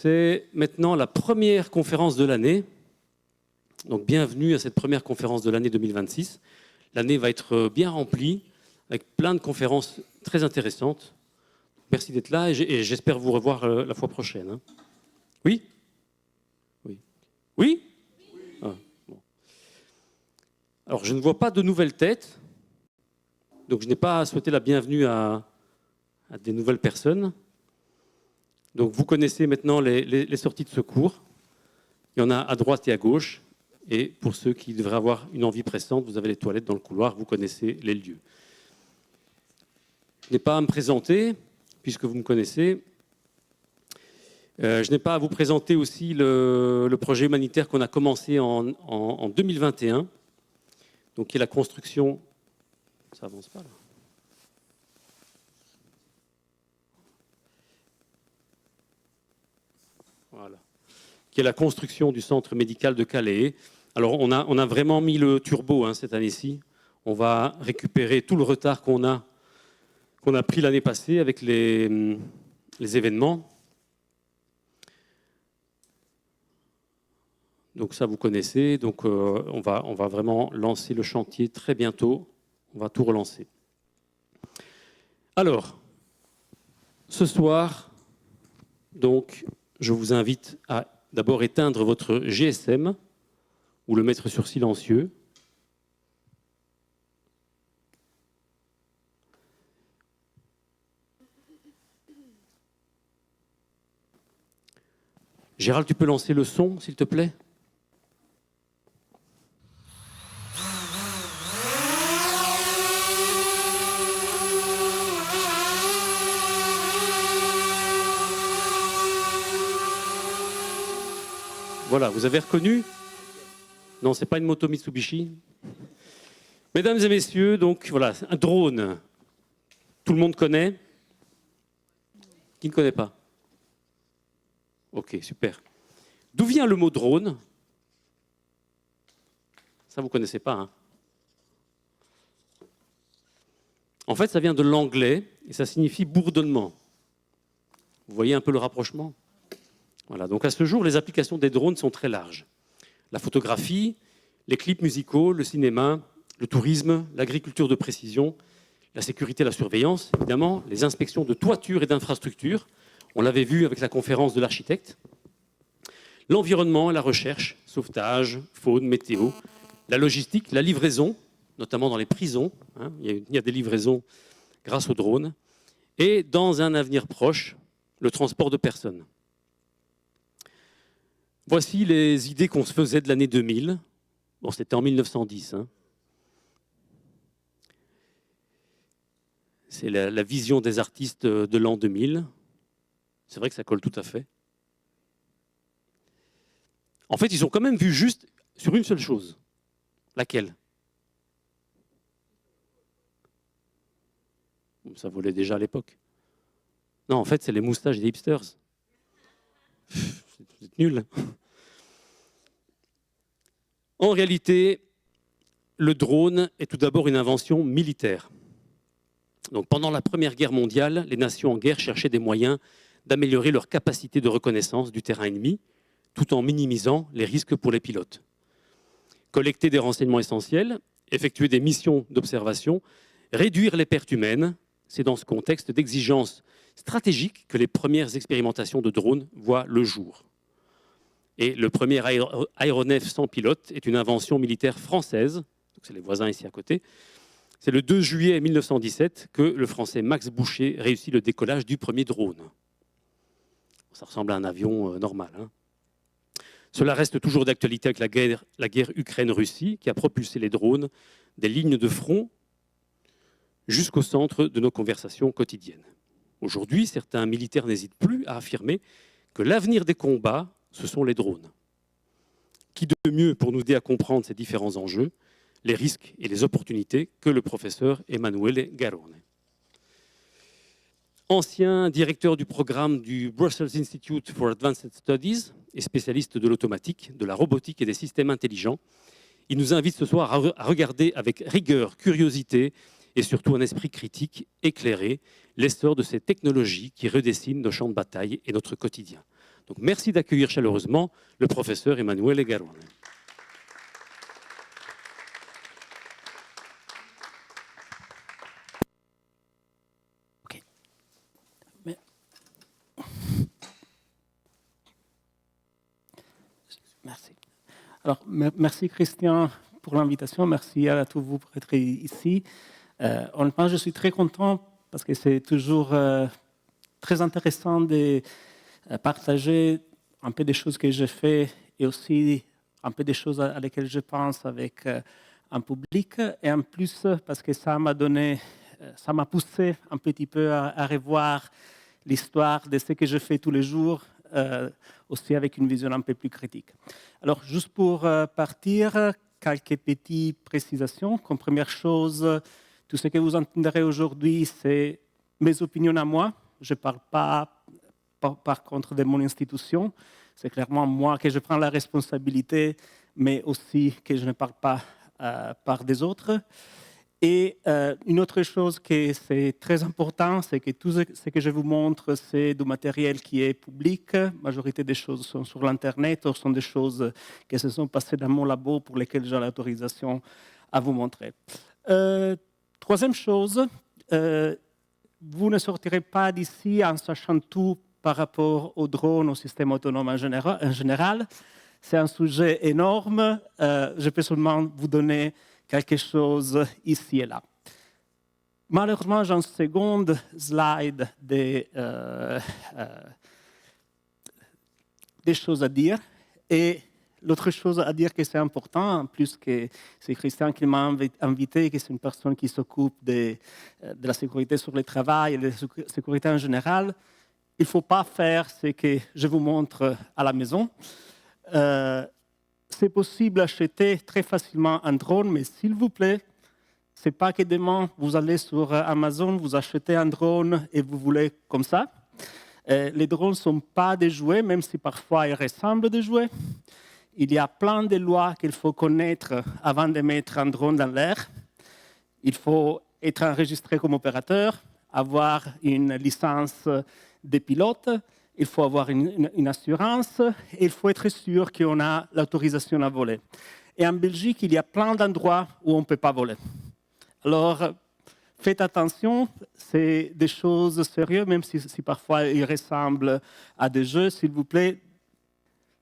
c'est maintenant la première conférence de l'année. Donc bienvenue à cette première conférence de l'année 2026. L'année va être bien remplie avec plein de conférences très intéressantes. Merci d'être là et j'espère vous revoir la fois prochaine. Hein. Oui ? Oui. Oui ? Ah, bon. Alors je ne vois pas de nouvelles têtes, donc je n'ai pas souhaité la bienvenue à des nouvelles personnes. Donc vous connaissez maintenant les sorties de secours. Il y en a à droite et à gauche. Et pour ceux qui devraient avoir une envie pressante, vous avez les toilettes dans le couloir, vous connaissez les lieux. Je n'ai pas à me présenter, puisque vous me connaissez. Je n'ai pas à vous présenter aussi le projet humanitaire qu'on a commencé en 2021, donc qui est la construction... Ça avance pas là. Voilà. Qui est la construction du centre médical de Calais. Alors, on a vraiment mis le turbo cette année-ci. On va récupérer tout le retard qu'on a pris l'année passée avec les événements. Donc ça, vous connaissez. Donc, on va vraiment lancer le chantier très bientôt. On va tout relancer. Alors, ce soir, donc, je vous invite à d'abord éteindre votre GSM ou le mettre sur silencieux. Gérald, tu peux lancer le son, s'il te plaît ? Voilà, vous avez reconnu ? Non, ce n'est pas une moto Mitsubishi. Mesdames et messieurs, donc voilà, un drone. Tout le monde connaît ? Qui ne connaît pas ? Ok, super. D'où vient le mot drone ? Ça, vous ne connaissez pas, hein ? En fait, ça vient de l'anglais et ça signifie bourdonnement. Vous voyez un peu le rapprochement ? Voilà, donc à ce jour, les applications des drones sont très larges. La photographie, les clips musicaux, le cinéma, le tourisme, l'agriculture de précision, la sécurité et la surveillance, évidemment, les inspections de toitures et d'infrastructures, on l'avait vu avec la conférence de l'architecte, l'environnement et la recherche, sauvetage, faune, météo, la logistique, la livraison, notamment dans les prisons, hein, il y a des livraisons grâce aux drones, et dans un avenir proche, le transport de personnes. Voici les idées qu'on se faisait de l'année 2000. Bon, c'était en 1910. Hein. C'est la vision des artistes de l'an 2000. C'est vrai que ça colle tout à fait. En fait, ils ont quand même vu juste sur une seule chose. Laquelle ? Ça volait déjà à l'époque. Non, en fait, c'est les moustaches des hipsters. C'est nul. En réalité, le drone est tout d'abord une invention militaire. Donc, pendant la Première Guerre mondiale, les nations en guerre cherchaient des moyens d'améliorer leur capacité de reconnaissance du terrain ennemi, tout en minimisant les risques pour les pilotes. Collecter des renseignements essentiels, effectuer des missions d'observation, réduire les pertes humaines, c'est dans ce contexte d'exigence stratégique que les premières expérimentations de drones voient le jour. Et le premier aéronef sans pilote est une invention militaire française, c'est les voisins ici à côté. C'est le 2 juillet 1917 que le Français Max Boucher réussit le décollage du premier drone. Ça ressemble à un avion normal. Hein. Cela reste toujours d'actualité avec la guerre Ukraine-Russie qui a propulsé les drones des lignes de front jusqu'au centre de nos conversations quotidiennes. Aujourd'hui, certains militaires n'hésitent plus à affirmer que l'avenir des combats, ce sont les drones. Qui de mieux pour nous aider à comprendre ces différents enjeux, les risques et les opportunités que le professeur Emanuele Garrone. Ancien directeur du programme du Brussels Institute for Advanced Studies et spécialiste de l'automatique, de la robotique et des systèmes intelligents, il nous invite ce soir à regarder avec rigueur, curiosité et surtout un esprit critique éclairé l'essor de ces technologies qui redessinent nos champs de bataille et notre quotidien. Donc merci d'accueillir chaleureusement le professeur Emanuele Garrone. Merci. Alors, merci Christian pour l'invitation, merci à tous vous pour être ici. Honnêtement, je suis très content parce que c'est toujours très intéressant de partager un peu des choses que j'ai fait et aussi un peu des choses à lesquelles je pense avec un public. Et en plus, parce que ça m'a poussé un petit peu à revoir l'histoire de ce que je fais tous les jours, aussi avec une vision un peu plus critique. Alors, juste pour partir, quelques petites précisations. Comme première chose, tout ce que vous entendrez aujourd'hui, c'est mes opinions à moi. Je ne parle pas, par contre, de mon institution. C'est clairement moi que je prends la responsabilité, mais aussi que je ne parle pas par des autres. Et une autre chose qui c'est très important, c'est que tout ce que je vous montre, c'est du matériel qui est public. La majorité des choses sont sur l'Internet ou sont des choses qui se sont passées dans mon labo pour lesquelles j'ai l'autorisation à vous montrer. Troisième chose, vous ne sortirez pas d'ici en sachant tout par rapport aux drones, au système autonome en général. C'est un sujet énorme. Je peux seulement vous donner quelque chose ici et là. Malheureusement, j'ai un second slide des choses à dire. Et l'autre chose à dire que c'est important, en plus que c'est Christian qui m'a invité, que c'est une personne qui s'occupe de la sécurité sur le travail et de la sécurité en général, il ne faut pas faire ce que je vous montre à la maison. C'est possible d'acheter très facilement un drone, mais s'il vous plaît, ce n'est pas que demain, vous allez sur Amazon, vous achetez un drone et vous voulez comme ça. Les drones ne sont pas des jouets, même si parfois ils ressemblent à des jouets. Il y a plein de lois qu'il faut connaître avant de mettre un drone dans l'air. Il faut être enregistré comme opérateur, avoir une licence de pilote, il faut avoir une assurance et il faut être sûr qu'on a l'autorisation à voler. Et en Belgique, il y a plein d'endroits où on ne peut pas voler. Alors, faites attention, c'est des choses sérieuses, même si parfois ils ressemblent à des jeux, s'il vous plaît.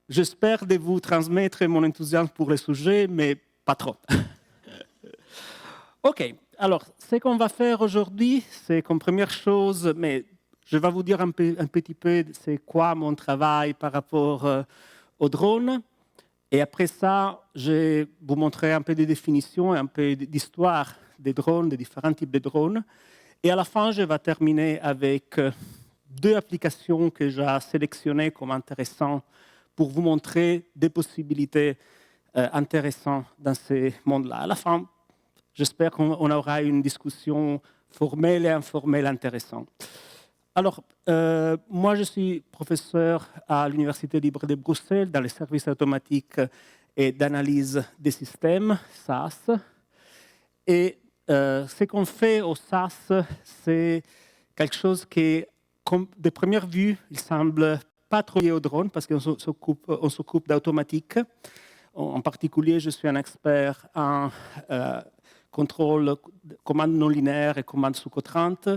J'espère de vous transmettre mon enthousiasme pour le sujet, mais pas trop. OK, alors, ce qu'on va faire aujourd'hui, c'est comme première chose, mais je vais vous dire un petit peu c'est quoi mon travail par rapport aux drones. Et après ça, je vais vous montrer un peu de définitions et un peu d'histoire des drones, des différents types de drones. Et à la fin, je vais terminer avec deux applications que j'ai sélectionnées comme intéressantes pour vous montrer des possibilités intéressantes dans ce monde-là. À la fin, j'espère qu'on aura une discussion formelle et informelle intéressante. Alors, moi, je suis professeur à l'Université libre de Bruxelles dans les services automatiques et d'analyse des systèmes, SAS. Et ce qu'on fait au SAS, c'est quelque chose qui, de première vue, il semble pas trop lié au drone parce qu'on s'occupe d'automatique. En particulier, je suis un expert en contrôle, commande non linéaire et commande sous contrainte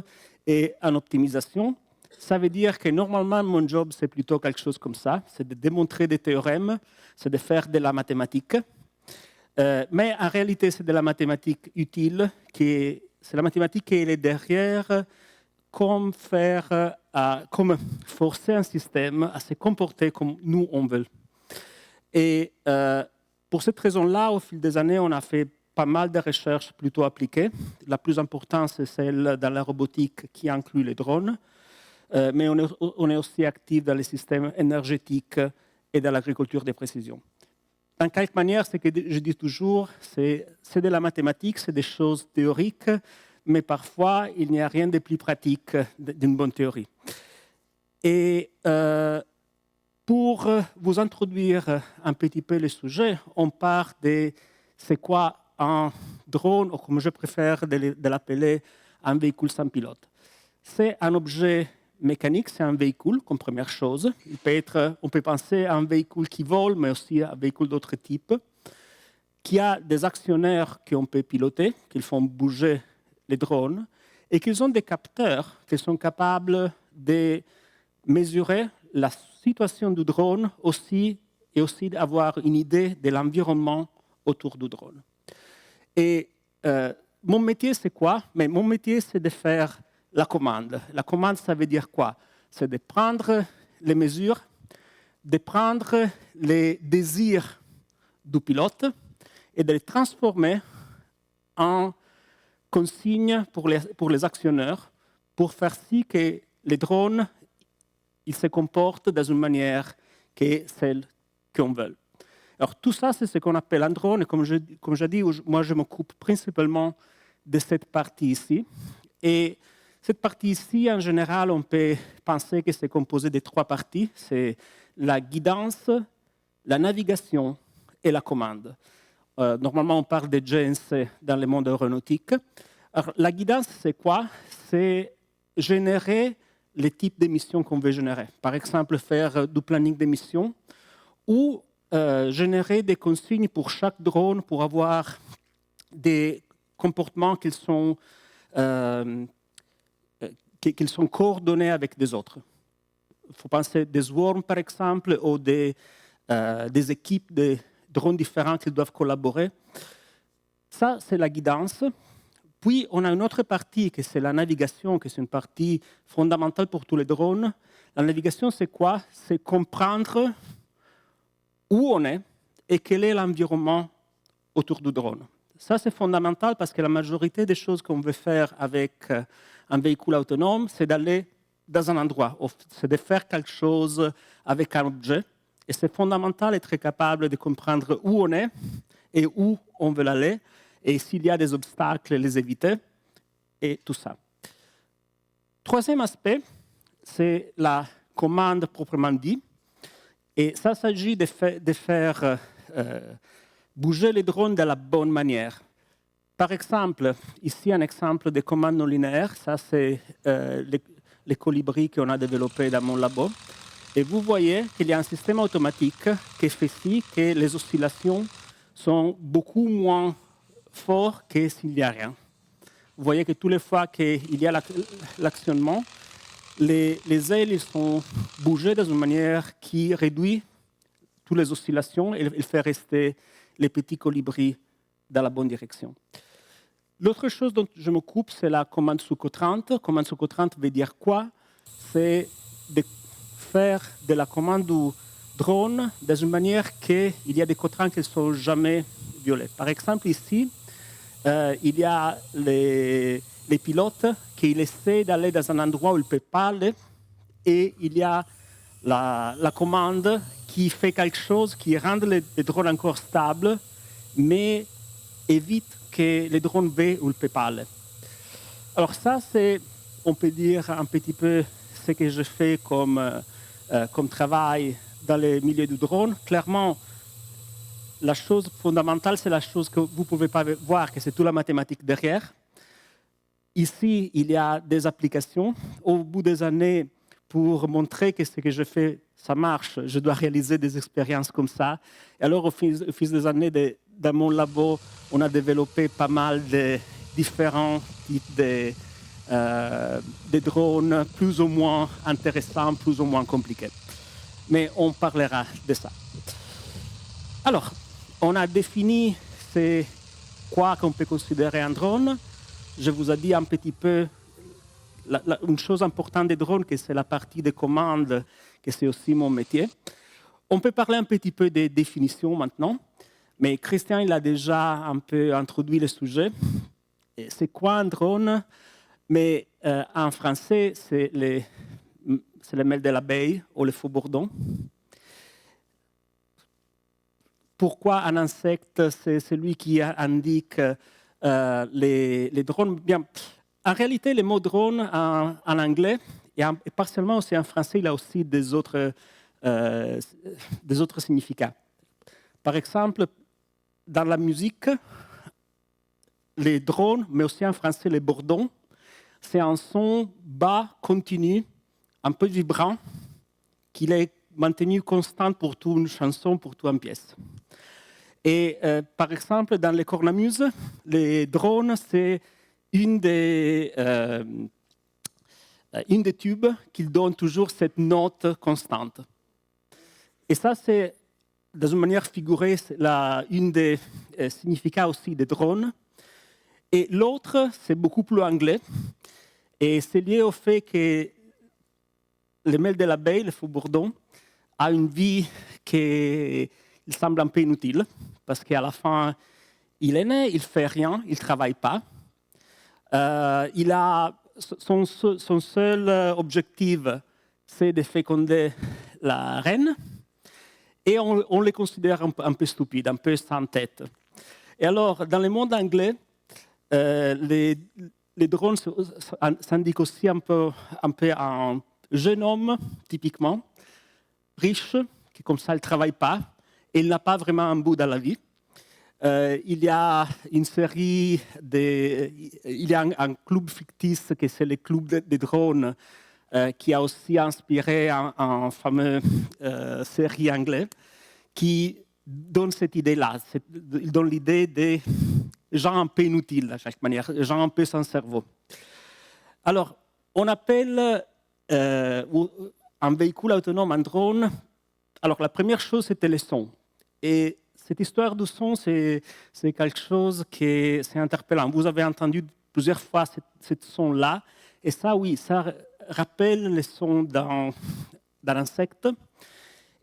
et en optimisation. Ça veut dire que normalement, mon job, c'est plutôt quelque chose comme ça. C'est de démontrer des théorèmes, c'est de faire de la mathématique. Mais en réalité, c'est de la mathématique utile, c'est la mathématique qui est derrière comme forcer un système à se comporter comme nous, on veut. Et pour cette raison-là, au fil des années, on a fait pas mal de recherches plutôt appliquées. La plus importante, c'est celle dans la robotique qui inclut les drones. Mais on est aussi actif dans les systèmes énergétiques et dans l'agriculture de précision. En quelque manière, ce que je dis toujours, c'est de la mathématique, c'est des choses théoriques, mais parfois, il n'y a rien de plus pratique d'une bonne théorie. Et pour vous introduire un petit peu le sujet, on part de c'est quoi un drone, ou comme je préfère de l'appeler, un véhicule sans pilote. C'est un objet mécanique, c'est un véhicule comme première chose. On peut penser à un véhicule qui vole, mais aussi à un véhicule d'autres types, qui a des actionnaires qu'on peut piloter, qui font bouger les drones, et qu'ils ont des capteurs qui sont capables de mesurer la situation du drone aussi, et aussi d'avoir une idée de l'environnement autour du drone. Et mon métier, c'est quoi? Mais mon métier, c'est de faire la commande. La commande, ça veut dire quoi? C'est de prendre les mesures, de prendre les désirs du pilote et de les transformer en consignes pour les actionneurs pour faire si que les drones ils se comportent dans une manière qui est celle qu'on veut. Alors tout ça, c'est ce qu'on appelle un drone. Et comme je dis, moi je m'occupe principalement de cette partie ici. Et cette partie ici, en général, on peut penser que c'est composé de trois parties. C'est la guidance, la navigation et la commande. Normalement, on parle de GNC dans le monde aéronautique. Alors, la guidance, c'est quoi? C'est générer les types d'émissions qu'on veut générer. Par exemple, faire du planning d'émissions ou générer des consignes pour chaque drone pour avoir des comportements qui sont coordonnés avec des autres. Il faut penser des swarms, par exemple, ou des équipes de drones différents qui doivent collaborer. Ça, c'est la guidance. Puis, on a une autre partie, qui c'est la navigation, qui est une partie fondamentale pour tous les drones. La navigation, c'est quoi? C'est comprendre où on est et quel est l'environnement autour du drone. Ça, c'est fondamental parce que la majorité des choses qu'on veut faire avec un véhicule autonome, c'est d'aller dans un endroit, c'est de faire quelque chose avec un objet. Et c'est fondamental d'être capable de comprendre où on est et où on veut aller, et s'il y a des obstacles, les éviter, et tout ça. Troisième aspect, c'est la commande proprement dit. Et ça s'agit de faire bouger les drones de la bonne manière. Par exemple, ici un exemple de commande non linéaire, ça c'est les colibris qu'on a développés dans mon labo. Et vous voyez qu'il y a un système automatique qui fait si que les oscillations sont beaucoup moins fortes que s'il n'y a rien. Vous voyez que toutes les fois qu'il y a l'actionnement, les ailes sont bougées d'une manière qui réduit toutes les oscillations et fait rester les petits colibris dans la bonne direction. L'autre chose dont je m'occupe, c'est la commande sous-quadrante. Commande sous-quadrante veut dire quoi? C'est de faire de la commande du drone dans une manière qu'il y a des quadrants qui ne sont jamais violés. Par exemple, ici, il y a les pilotes qui essaient d'aller dans un endroit où ils ne peuvent pas aller, et il y a la commande qui fait quelque chose qui rend le drone encore stable, mais évite que le drone va où il ne peut pas aller. Alors ça, c'est, on peut dire, un petit peu ce que je fais comme travail dans le milieu du drone. Clairement, la chose fondamentale, c'est la chose que vous ne pouvez pas voir, que c'est toute la mathématique derrière. Ici, il y a des applications. Au bout des années, pour montrer que ce que je fais, ça marche, je dois réaliser des expériences comme ça. Et alors, au fil des années, dans mon labo, on a développé pas mal de différents types de drones, plus ou moins intéressants, plus ou moins compliqués. Mais on parlera de ça. Alors, on a défini c'est quoi qu'on peut considérer un drone. Je vous ai dit un petit peu une chose importante des drones, que c'est la partie de commande, que c'est aussi mon métier. On peut parler un petit peu des définitions maintenant, mais Christian il a déjà un peu introduit le sujet. C'est quoi un drone? Mais en français, c'est le mel de l'abeille ou le faux-bourdon. Pourquoi un insecte, c'est celui qui indique les drones? Bien, en réalité, le mot drone en anglais et partiellement aussi en français, il a aussi des autres significats. Par exemple, dans la musique, les drones, mais aussi en français les bourdons, c'est un son bas, continu, un peu vibrant, qu'il est maintenu constant pour toute une chanson, pour toute une pièce. Et par exemple, dans les cornamuses, les drones, c'est une des tubes qui donne toujours cette note constante. Et ça, c'est, dans une manière figurée, une des significats aussi des drones. Et l'autre, c'est beaucoup plus anglais. Et c'est lié au fait que le mail de l'abeille, le faux bourdon, a une vie qui semble un peu inutile, parce qu'à la fin, il est né, il ne fait rien, il ne travaille pas. Il a son seul objectif, c'est de féconder la reine, et on les considère un peu stupides, un peu sans tête. Et alors, dans le monde anglais, les drones s'indiquent aussi un peu un jeune homme, typiquement, riche, qui comme ça, il ne travaille pas, et il n'a pas vraiment un bout dans la vie. Il y a une série il y a un club fictif qui c'est le club des drones qui a aussi inspiré un fameux série anglaise qui donne cette idée-là. Il donne l'idée des gens un peu inutiles, de chaque manière, des gens un peu sans cerveau. Alors, on appelle un véhicule autonome un drone. Alors, la première chose, c'était le son. Et cette histoire du son, c'est quelque chose qui est interpellant. Vous avez entendu plusieurs fois ce son-là. Et ça, oui, ça rappelle le son d'un insecte.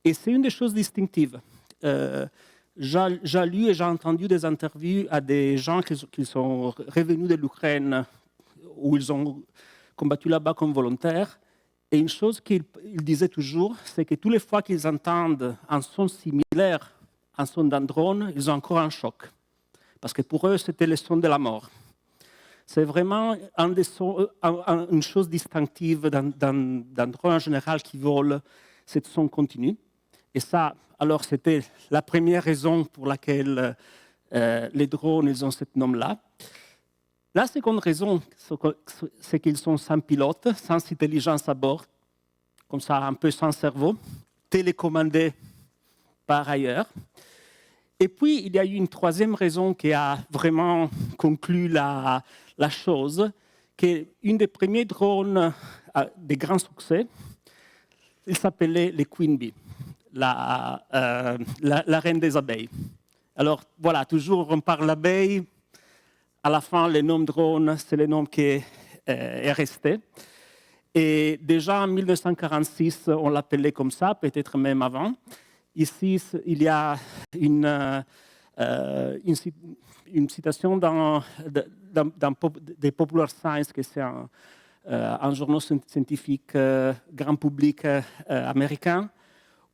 Et c'est une des choses distinctives. J'ai lu et j'ai entendu des interviews à des gens qui sont revenus de l'Ukraine, où ils ont combattu là-bas comme volontaires. Et une chose qu'ils disaient toujours, c'est que toutes les fois qu'ils entendent un son similaire à un son d'un drone, ils ont encore un choc. Parce que pour eux, c'était le son de la mort. C'est vraiment une chose distinctive d'un drone en général qui vole, c'est son continu. Et ça, alors, c'était la première raison pour laquelle les drones, ils ont ce nom-là. La seconde raison, c'est qu'ils sont sans pilote, sans intelligence à bord, comme ça, un peu sans cerveau, télécommandés par ailleurs. Et puis, il y a eu une troisième raison qui a vraiment conclu la chose, qu'une des premiers drones de grand succès, il s'appelait le Queen Bee, la reine des abeilles. Alors, voilà, toujours on parle d'abeilles. À la fin, le nom drone, c'est le nom qui est resté. Et déjà en 1946, on l'appelait comme ça, peut-être même avant. Ici, il y a une citation dans des Popular Science, que c'est un journal scientifique grand public américain,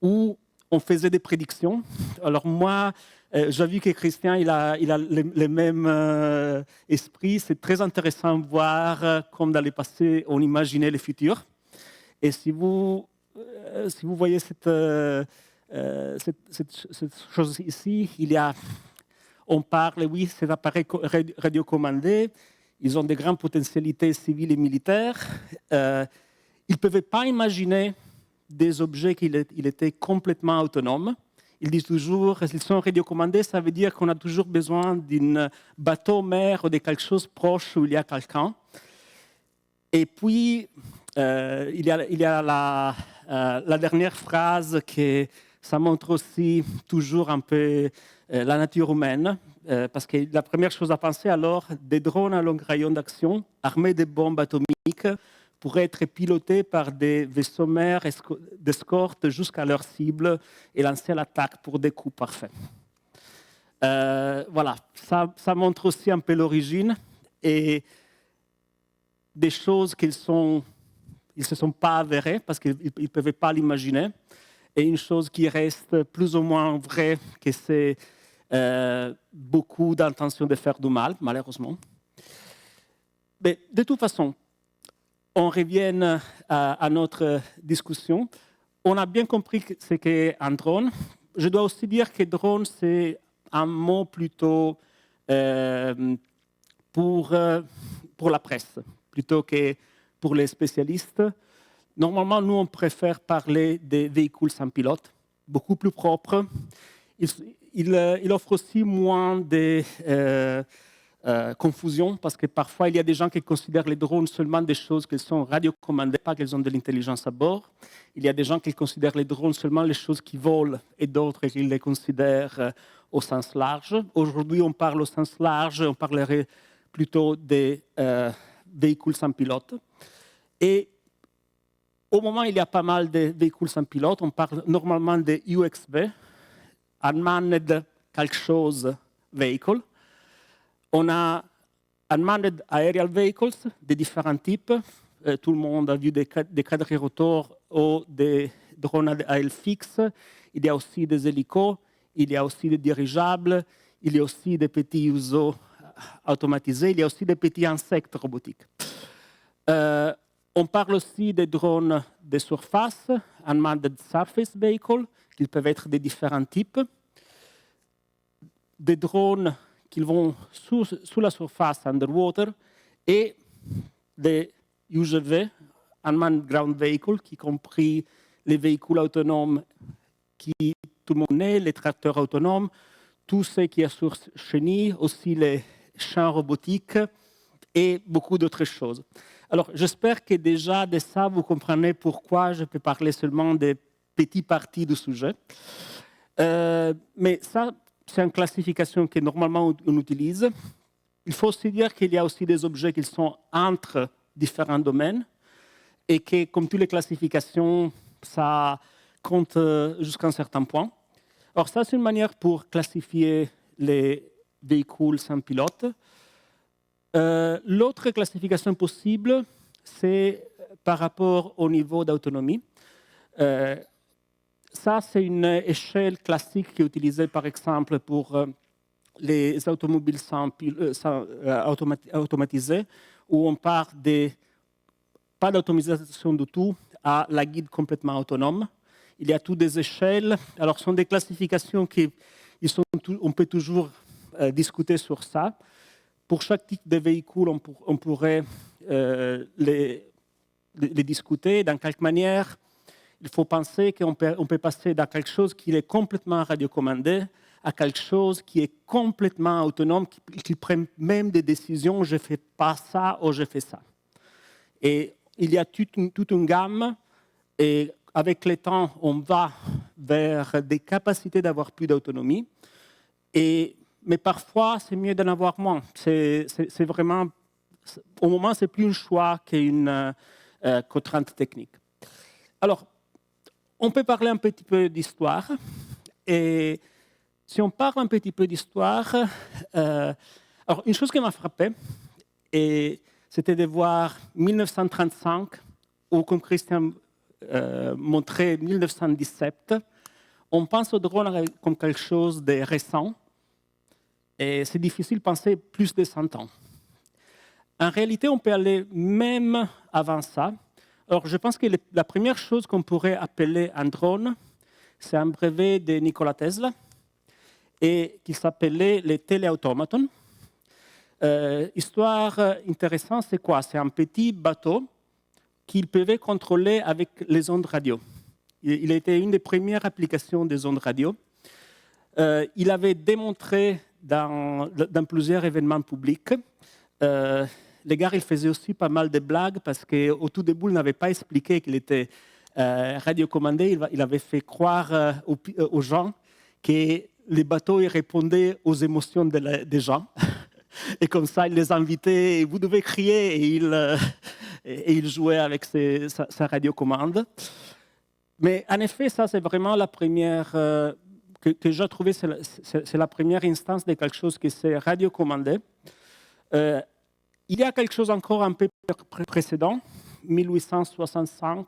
où on faisait des prédictions. Alors moi, j'ai vu que Christian, il a le même esprit. C'est très intéressant de voir comme dans le passé, on imaginait le futur. Et si vous voyez cette chose ici, on parle, oui, ces appareils radiocommandés, ils ont de grandes potentialités civiles et militaires. Ils ne pouvaient pas imaginer des objets qui étaient complètement autonomes. Ils disent toujours, s'ils sont radiocommandés, ça veut dire qu'on a toujours besoin d'un bateau-mer ou de quelque chose proche où il y a quelqu'un. Et puis, il y a la dernière phrase qui ça montre aussi toujours un peu la nature humaine, parce que la première chose à penser alors, des drones à long rayon d'action, armés de bombes atomiques, pourraient être pilotés par des vaisseaux mers d'escorte jusqu'à leur cible et lancer l'attaque pour des coups parfaits. Voilà, ça montre aussi un peu l'origine et des choses qu'ils ne se sont pas avérées parce qu'ils ne pouvaient pas l'imaginer. Et une chose qui reste plus ou moins vraie, que c'est beaucoup d'intentions de faire du mal, malheureusement. Mais de toute façon, on revient à notre discussion. On a bien compris ce qu'est un drone. Je dois aussi dire que drone, c'est un mot plutôt pour la presse, plutôt que pour les spécialistes. Normalement, nous, on préfère parler des véhicules sans pilote, beaucoup plus propres. Il offre aussi moins de confusion, parce que parfois, il y a des gens qui considèrent les drones seulement des choses qui sont radiocommandées, pas qu'elles ont de l'intelligence à bord. Il y a des gens qui considèrent les drones seulement les choses qui volent, et d'autres qui les considèrent au sens large. Aujourd'hui, on parle au sens large, on parlerait plutôt des véhicules sans pilote. Et au moment où il y a pas mal de véhicules sans pilote, on parle normalement des UXV, Unmanned quelque chose vehicle. On a Unmanned Aerial Vehicles de différents types. Tout le monde a vu des quadrirotors ou des drones à aile fixe. Il y a aussi des hélicos, il y a aussi des dirigeables, il y a aussi des petits oiseaux automatisés, il y a aussi des petits insectes robotiques. On parle aussi des drones de surface, Unmanned Surface Vehicle, qui peuvent être de différents types. Des drones qui vont sous la surface, underwater, et des UGV, Unmanned Ground Vehicle, qui compris les véhicules autonomes qui tout le monde connaît, les tracteurs autonomes, tout ce qui est sur chenilles, aussi les champs robotiques et beaucoup d'autres choses. Alors, j'espère que déjà de ça, vous comprenez pourquoi je peux parler seulement des petites parties du sujet. Mais ça, c'est une classification que normalement on utilise. Il faut aussi dire qu'il y a aussi des objets qui sont entre différents domaines et que, comme toutes les classifications, ça compte jusqu'à un certain point. Alors ça, c'est une manière pour classifier les véhicules sans pilote. L'autre classification possible, c'est par rapport au niveau d'autonomie. Ça, c'est une échelle classique qui est utilisée, par exemple, pour les automobiles automatisés, où on part de pas d'automatisation du tout à la guide complètement autonome. Il y a toutes des échelles. Alors, ce sont des classifications on peut toujours discuter sur ça. Pour chaque type de véhicule, on pourrait les discuter. Dans quelque manière, il faut penser qu'on peut passer de quelque chose qui est complètement radiocommandé à quelque chose qui est complètement autonome, qui prend même des décisions, je ne fais pas ça ou je fais ça. Et il y a toute une gamme, et avec le temps, on va vers des capacités d'avoir plus d'autonomie. Mais parfois, c'est mieux d'en avoir moins. C'est vraiment, au moment, c'est plus un choix qu'une contrainte technique. Alors, on peut parler un petit peu d'histoire. Et si on parle un petit peu d'histoire, alors une chose qui m'a frappé, c'était de voir 1935, ou comme Christian montrait 1917, on pense au drone comme quelque chose de récent, et c'est difficile de penser plus de 100 ans. En réalité, on peut aller même avant ça. Alors, je pense que la première chose qu'on pourrait appeler un drone, c'est un brevet de Nikola Tesla, et qui s'appelait les téléautomatons. Histoire intéressante, c'est quoi? C'est un petit bateau qu'il pouvait contrôler avec les ondes radio. Il a été une des premières applications des ondes radio. Il avait démontré dans plusieurs événements publics. Les gars, il faisait aussi pas mal de blagues parce qu'au tout début, il n'avait pas expliqué qu'il était radiocommandé. Il avait fait croire aux gens que les bateaux ils répondaient aux émotions des gens. Et comme ça, il les invitait, et vous devez crier, et il jouait avec sa radiocommande. Mais en effet, ça, c'est vraiment la première, que j'ai trouvé, c'est la première instance de quelque chose qui s'est radiocommandé. Il y a quelque chose encore un peu précédent, 1865,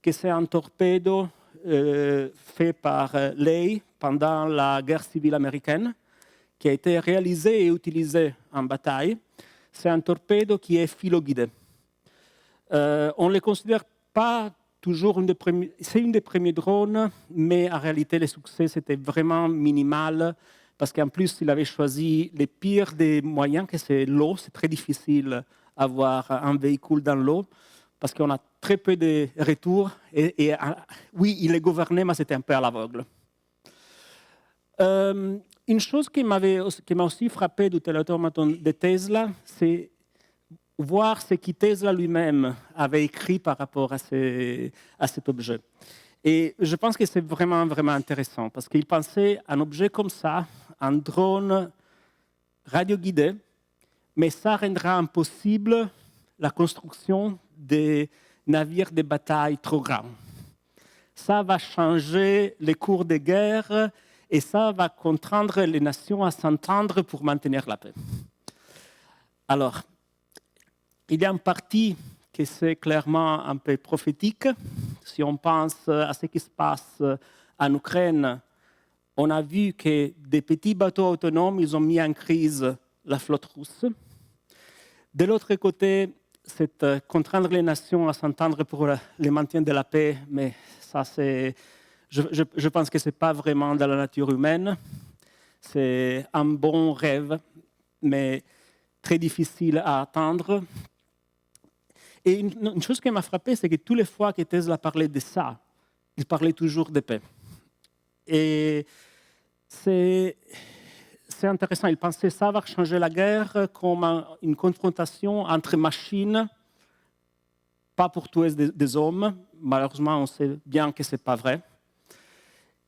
que c'est un torpedo fait par Ley pendant la guerre civile américaine, qui a été réalisé et utilisé en bataille. C'est un torpedo qui est filoguidé. On ne le considère pas toujours c'est une des premiers drones, mais en réalité, le succès, c'était vraiment minimal, parce qu'en plus, il avait choisi les pires des moyens, que c'est l'eau. C'est très difficile d'avoir un véhicule dans l'eau, parce qu'on a très peu de retours. Oui, il est gouverné, mais c'était un peu à l'aveugle. Une chose qui m'a aussi frappé du téléautomaton de Tesla, c'est voir ce que Tesla lui-même avait écrit par rapport à cet objet. Et je pense que c'est vraiment, vraiment intéressant parce qu'il pensait un objet comme ça, un drone radioguidé, mais ça rendra impossible la construction des navires de bataille trop grands. Ça va changer les cours de guerre et ça va contraindre les nations à s'entendre pour maintenir la paix. Alors, il y a une partie qui c'est clairement un peu prophétique. Si on pense à ce qui se passe en Ukraine, on a vu que des petits bateaux autonomes, ils ont mis en crise la flotte russe. De l'autre côté, c'est contraindre les nations à s'entendre pour le maintien de la paix, mais ça, je pense que ce n'est pas vraiment dans la nature humaine. C'est un bon rêve, mais très difficile à atteindre. Et une chose qui m'a frappé, c'est que toutes les fois que Tesla parlait de ça, il parlait toujours de paix. Et c'est intéressant. Il pensait que ça va changer la guerre comme une confrontation entre machines, pas pour tuer des hommes. Malheureusement, on sait bien que ce n'est pas vrai.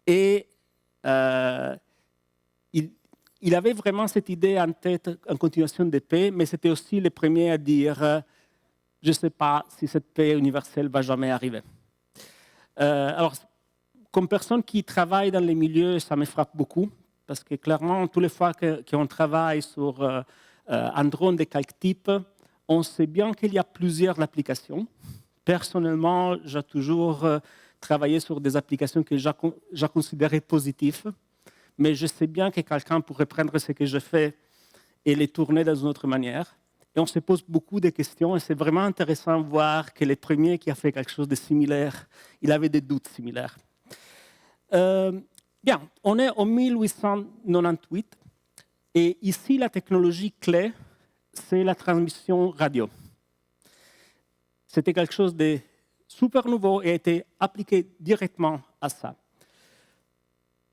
Et il avait vraiment cette idée en tête, en continuation de paix, mais c'était aussi le premier à dire je ne sais pas si cette paix universelle va jamais arriver. Alors, comme personne qui travaille dans les milieux, ça me frappe beaucoup, parce que clairement, toutes les fois qu'on travaille sur un drone de quelque type, on sait bien qu'il y a plusieurs applications. Personnellement, j'ai toujours travaillé sur des applications que j'ai considérées positives, mais je sais bien que quelqu'un pourrait prendre ce que je fais et les tourner d'une autre manière. Et on se pose beaucoup de questions et c'est vraiment intéressant de voir que le premier qui a fait quelque chose de similaire, il avait des doutes similaires. Bien, on est en 1898 et ici la technologie clé, c'est la transmission radio. C'était quelque chose de super nouveau et a été appliqué directement à ça.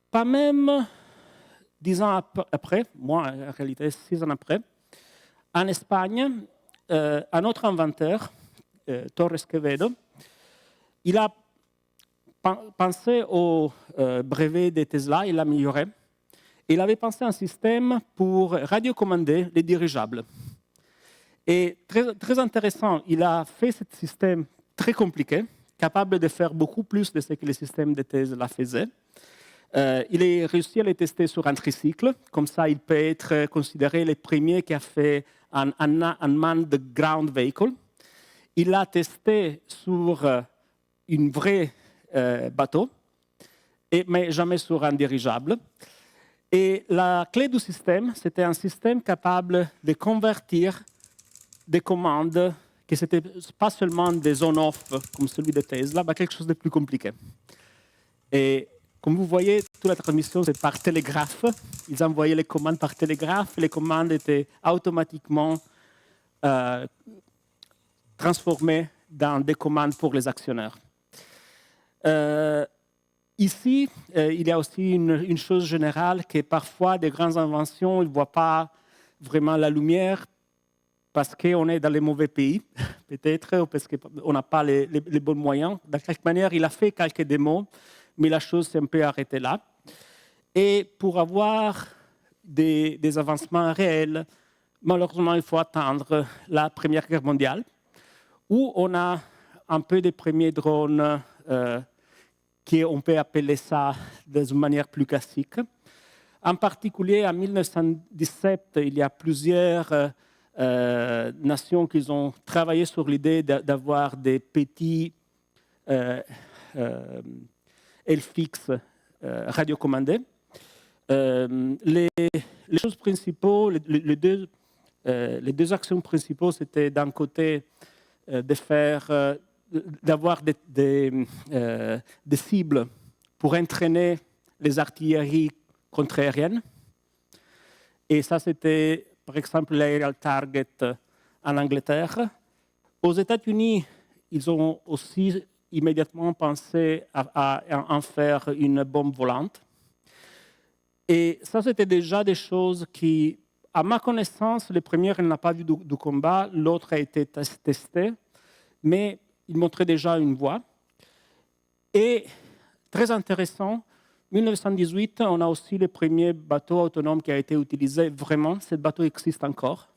Pas même 10 ans après, moi en réalité 6 ans après, en Espagne, un autre inventeur, Torres Quevedo, il a pensé au brevet de Tesla, il l'a amélioré. Il avait pensé à un système pour radiocommander les dirigeables. Et très, très intéressant, il a fait ce système très compliqué, capable de faire beaucoup plus de ce que le système de Tesla faisait. Il a réussi à le tester sur un tricycle, comme ça il peut être considéré le premier qui a fait un unmanned ground vehicle. Il l'a testé sur un vrai bateau, mais jamais sur un dirigeable. Et la clé du système, c'était un système capable de convertir des commandes que ce n'étaient pas seulement des on-off comme celui de Tesla, mais quelque chose de plus compliqué. Et comme vous voyez, toute la transmission, c'est par télégraphe. Ils envoyaient les commandes par télégraphe et les commandes étaient automatiquement transformées dans des commandes pour les actionnaires. Ici, il y a aussi une chose générale que parfois, des grandes inventions, ils ne voient pas vraiment la lumière parce qu'on est dans les mauvais pays, peut-être, ou parce qu'on n'a pas les bons moyens. De quelque manière, il a fait quelques démos, mais la chose s'est un peu arrêtée là. Et pour avoir des avancements réels, malheureusement, il faut attendre la Première Guerre mondiale, où on a un peu des premiers drones qu'on peut appeler ça d'une manière plus classique. En particulier, en 1917, il y a plusieurs nations qui ont travaillé sur l'idée d'avoir des petits ailes fixes radiocommandées. Les choses principaux, les deux actions principaux, c'était d'un côté d'avoir des cibles pour entraîner les artilleries contre-aériennes. Et ça, c'était, par exemple, l'Aerial Target en Angleterre. Aux États-Unis, ils ont aussi immédiatement pensé à en faire une bombe volante. Et ça, c'était déjà des choses qui, à ma connaissance, le premier, il n'a pas vu du combat, l'autre a été testé, mais il montrait déjà une voie. Et très intéressant, 1918, on a aussi le premier bateau autonome qui a été utilisé vraiment. Ce bateau existe encore.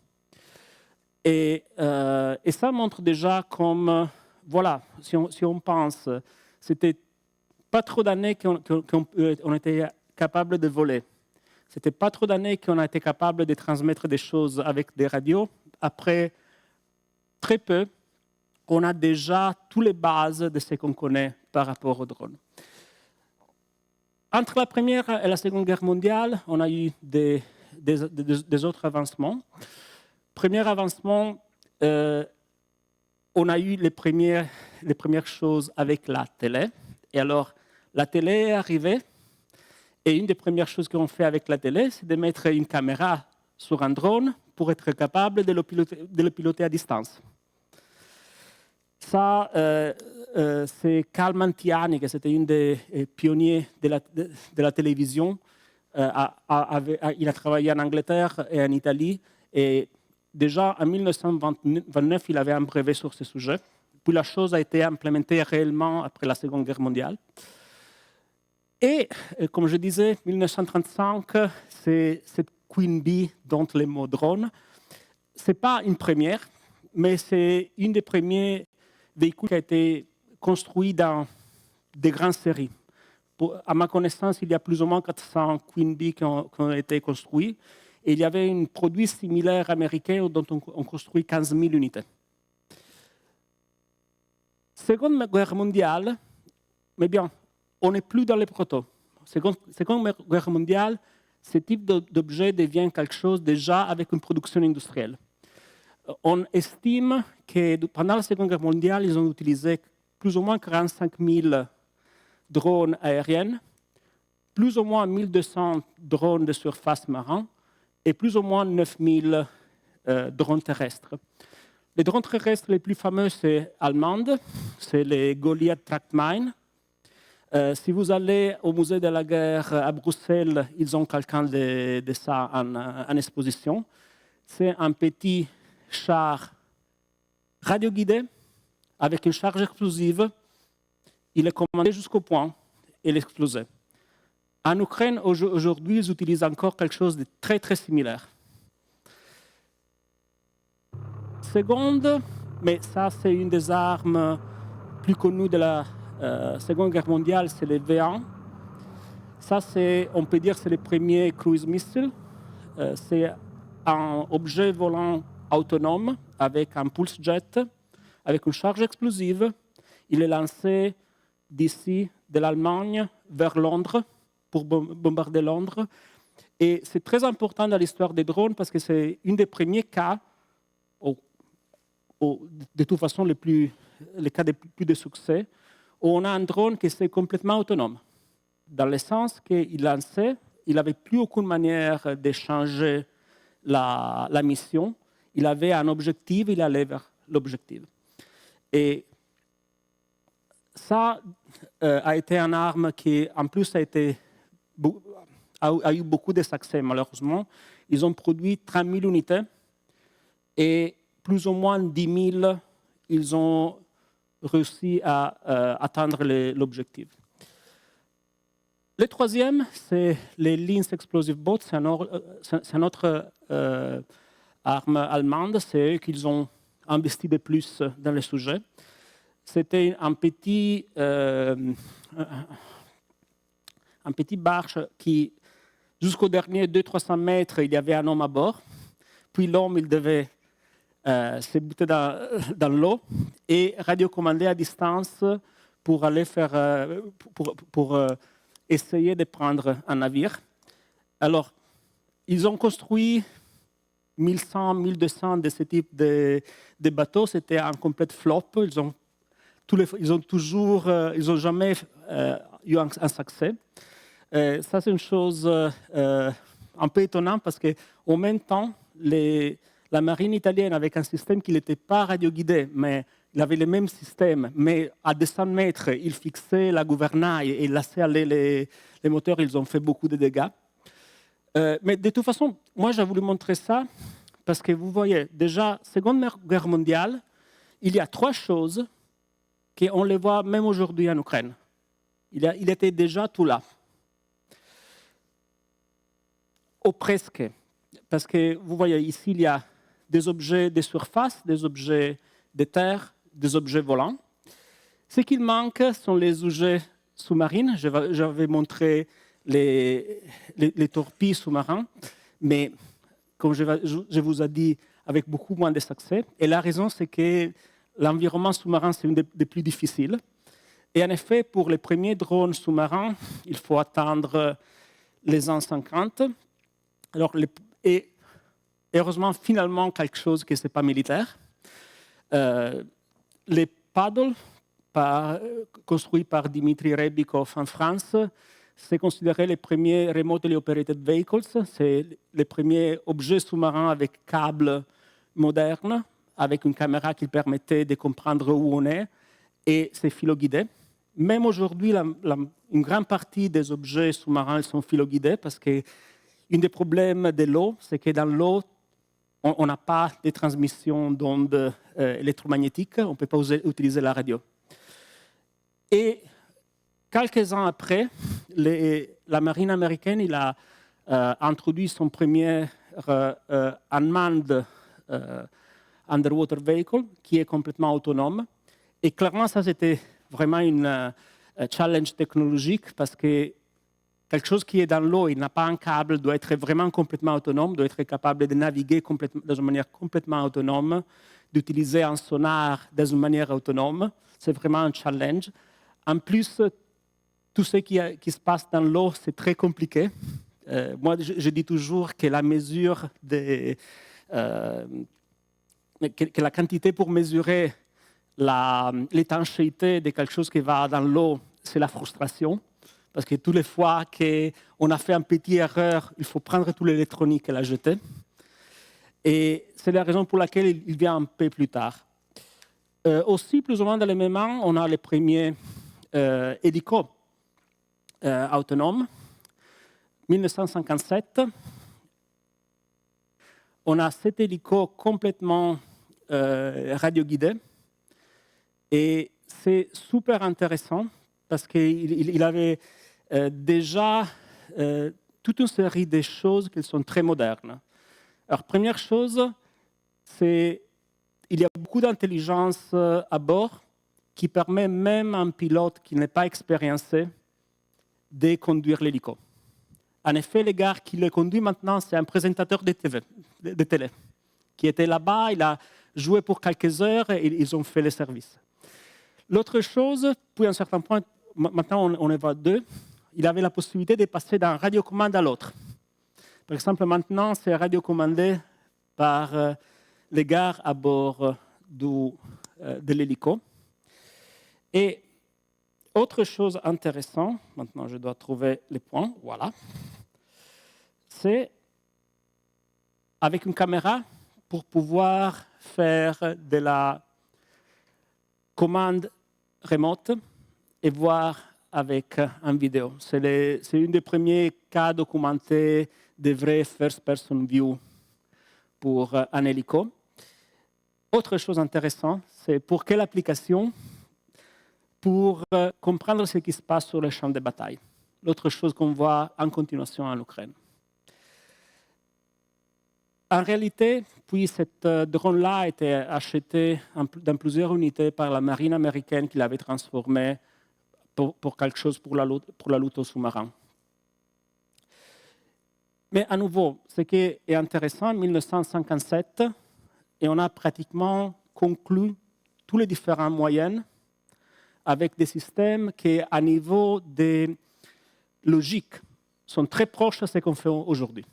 Et ça montre déjà comme, voilà, si on pense, c'était pas trop d'années qu'on était capable de voler. C'était pas trop d'années qu'on a été capable de transmettre des choses avec des radios. Après très peu, on a déjà toutes les bases de ce qu'on connaît par rapport aux drones. Entre la Première et la Seconde Guerre mondiale, on a eu des autres avancements. Premier avancement, on a eu les premières choses avec la télé. Et alors, la télé est arrivée. Et une des premières choses qu'on fait avec la télé, c'est de mettre une caméra sur un drone pour être capable de le piloter à distance. Ça, c'est Carl Mantiani, qui était un des pionniers de la télévision. Il a travaillé en Angleterre et en Italie. Et déjà, en 1929, il avait un brevet sur ce sujet. Puis la chose a été implémentée réellement après la Seconde Guerre mondiale. Et, comme je disais, 1935, c'est cette Queen Bee dont les mots drone. Ce n'est pas une première, mais c'est une des premiers véhicules qui a été construit dans des grandes séries. À ma connaissance, il y a plus ou moins 400 Queen Bee qui ont été construits. Et il y avait un produit similaire américain dont on construit 15 000 unités. Seconde Guerre mondiale, mais bien, on n'est plus dans les protos. Seconde Guerre mondiale, ce type d'objet devient quelque chose déjà avec une production industrielle. On estime que pendant la Seconde Guerre mondiale, ils ont utilisé plus ou moins 45 000 drones aériens, plus ou moins 1200 drones de surface marins et plus ou moins 9000 drones terrestres. Les drones terrestres les plus fameux, c'est allemands, c'est les Goliath Tracked Mine. Si vous allez au musée de la guerre à Bruxelles, ils ont quelqu'un de ça en exposition. C'est un petit char radioguidé avec une charge explosive. Il est commandé jusqu'au point et il explosait. En Ukraine, aujourd'hui, ils utilisent encore quelque chose de très, très similaire. Seconde, mais ça, c'est une des armes plus connues de la Seconde Guerre mondiale, c'est les V1. Ça, on peut dire, c'est le premier cruise missile. C'est un objet volant autonome avec un pulse jet, avec une charge explosive. Il est lancé d'ici, de l'Allemagne, vers Londres, pour bombarder Londres. Et c'est très important dans l'histoire des drones parce que c'est un des premiers cas, de toute façon les cas de plus de succès, où on a un drone qui est complètement autonome. Dans le sens qu'il lançait, il n'avait plus aucune manière de changer la mission. Il avait un objectif, il allait vers l'objectif. Et ça a été une arme qui, en plus, a eu beaucoup de succès, malheureusement. Ils ont produit 30 000 unités et plus ou moins 10 000, ils ont réussi à atteindre l'objectif. Le troisième, c'est les Linz Explosive Boats. C'est une autre arme allemande. C'est eux qui ont investi de plus dans le sujet. C'était un petit barge qui, jusqu'au dernier 200-300 mètres, il y avait un homme à bord. Puis l'homme, il devait se buter dans l'eau et radiocommander à distance pour aller faire, pour essayer de prendre un navire. Alors, ils ont construit 1100, 1200 de ce type de bateaux. C'était un complet flop. Ils ont jamais eu un succès. Ça, c'est une chose un peu étonnante parce qu'en même temps, la marine italienne, avec un système qui n'était pas radioguidé, mais Il avait le même système, mais à 200 mètres, il fixait la gouvernail et laissait aller les moteurs. Ils ont fait beaucoup de dégâts. Mais de toute façon, moi, j'ai voulu montrer ça parce que vous voyez, déjà, Seconde Guerre mondiale, il y a 3 choses qu'on les voit même aujourd'hui en Ukraine. Il était déjà tout là. Ou presque. Parce que vous voyez, ici, il y a des objets de surface, des objets de terre, des objets volants. Ce qu'il manque sont les objets sous-marins. J'avais montré les torpilles sous-marins, mais comme je vous ai dit, avec beaucoup moins de succès. Et la raison, c'est que l'environnement sous-marin, c'est une des plus difficiles. Et en effet, pour les premiers drones sous-marins, il faut attendre les ans 50. Alors, et heureusement, finalement, quelque chose qui n'est pas militaire. Les paddles, construits par Dimitri Rebikov en France, c'est considéré les premiers remotely operated vehicles. C'est les premiers objets sous-marins avec câbles modernes, avec une caméra qui permettait de comprendre où on est, et c'est filoguidé. Même aujourd'hui, une grande partie des objets sous-marins sont filoguidés parce que un des problèmes de l'eau, c'est que dans l'eau, on n'a pas de transmission d'ondes électromagnétiques, on ne peut pas utiliser la radio. Et quelques ans après, la marine américaine il a introduit son premier unmanned underwater vehicle qui est complètement autonome. Et clairement, ça, c'était vraiment un challenge technologique parce que quelque chose qui est dans l'eau, il n'a pas un câble, doit être vraiment complètement autonome, doit être capable de naviguer de une manière complètement autonome, d'utiliser un sonar de une manière autonome. C'est vraiment un challenge. En plus, tout ce qui se passe dans l'eau, c'est très compliqué. Moi, je dis toujours que la mesure que la quantité pour mesurer l'étanchéité de quelque chose qui va dans l'eau, c'est la frustration. Parce que toutes les fois qu'on a fait une petite erreur, il faut prendre toute l'électronique et la jeter. Et c'est la raison pour laquelle il vient un peu plus tard. Aussi, plus ou moins dans les mêmes ans, on a les premiers hélicos autonomes. 1957, on a 7 hélicos complètement radioguidés. Et c'est super intéressant parce qu'il avait déjà toute une série de choses qui sont très modernes. Alors, première chose, c'est qu'il y a beaucoup d'intelligence à bord qui permet même à un pilote qui n'est pas expérimenté de conduire l'hélico. En effet, le gars qui le conduit maintenant, c'est un présentateur de télé qui était là-bas, il a joué pour quelques heures et ils ont fait le service. L'autre chose, puis à un certain point, maintenant on est à 2, il avait la possibilité de passer d'un radiocommande à l'autre. Par exemple, maintenant, c'est radiocommandé par les gars à bord de l'hélico. Et autre chose intéressante, maintenant je dois trouver les points, voilà, c'est avec une caméra pour pouvoir faire de la commande remote et voir avec une vidéo. C'est un des premiers cas documentés de vrai first-person view pour un hélico. Autre chose intéressante, c'est pour quelle application? Pour comprendre ce qui se passe sur les champs de bataille. L'autre chose qu'on voit en continuation en Ukraine. En réalité, puis cette drone-là a été achetée dans plusieurs unités par la marine américaine qui l'avait transformée pour quelque chose pour la lutte au sous-marin. Mais à nouveau, ce qui est intéressant, en 1957, et on a pratiquement conclu tous les différents moyens avec des systèmes qui, à niveau de logique, sont très proches de ce qu'on fait aujourd'hui.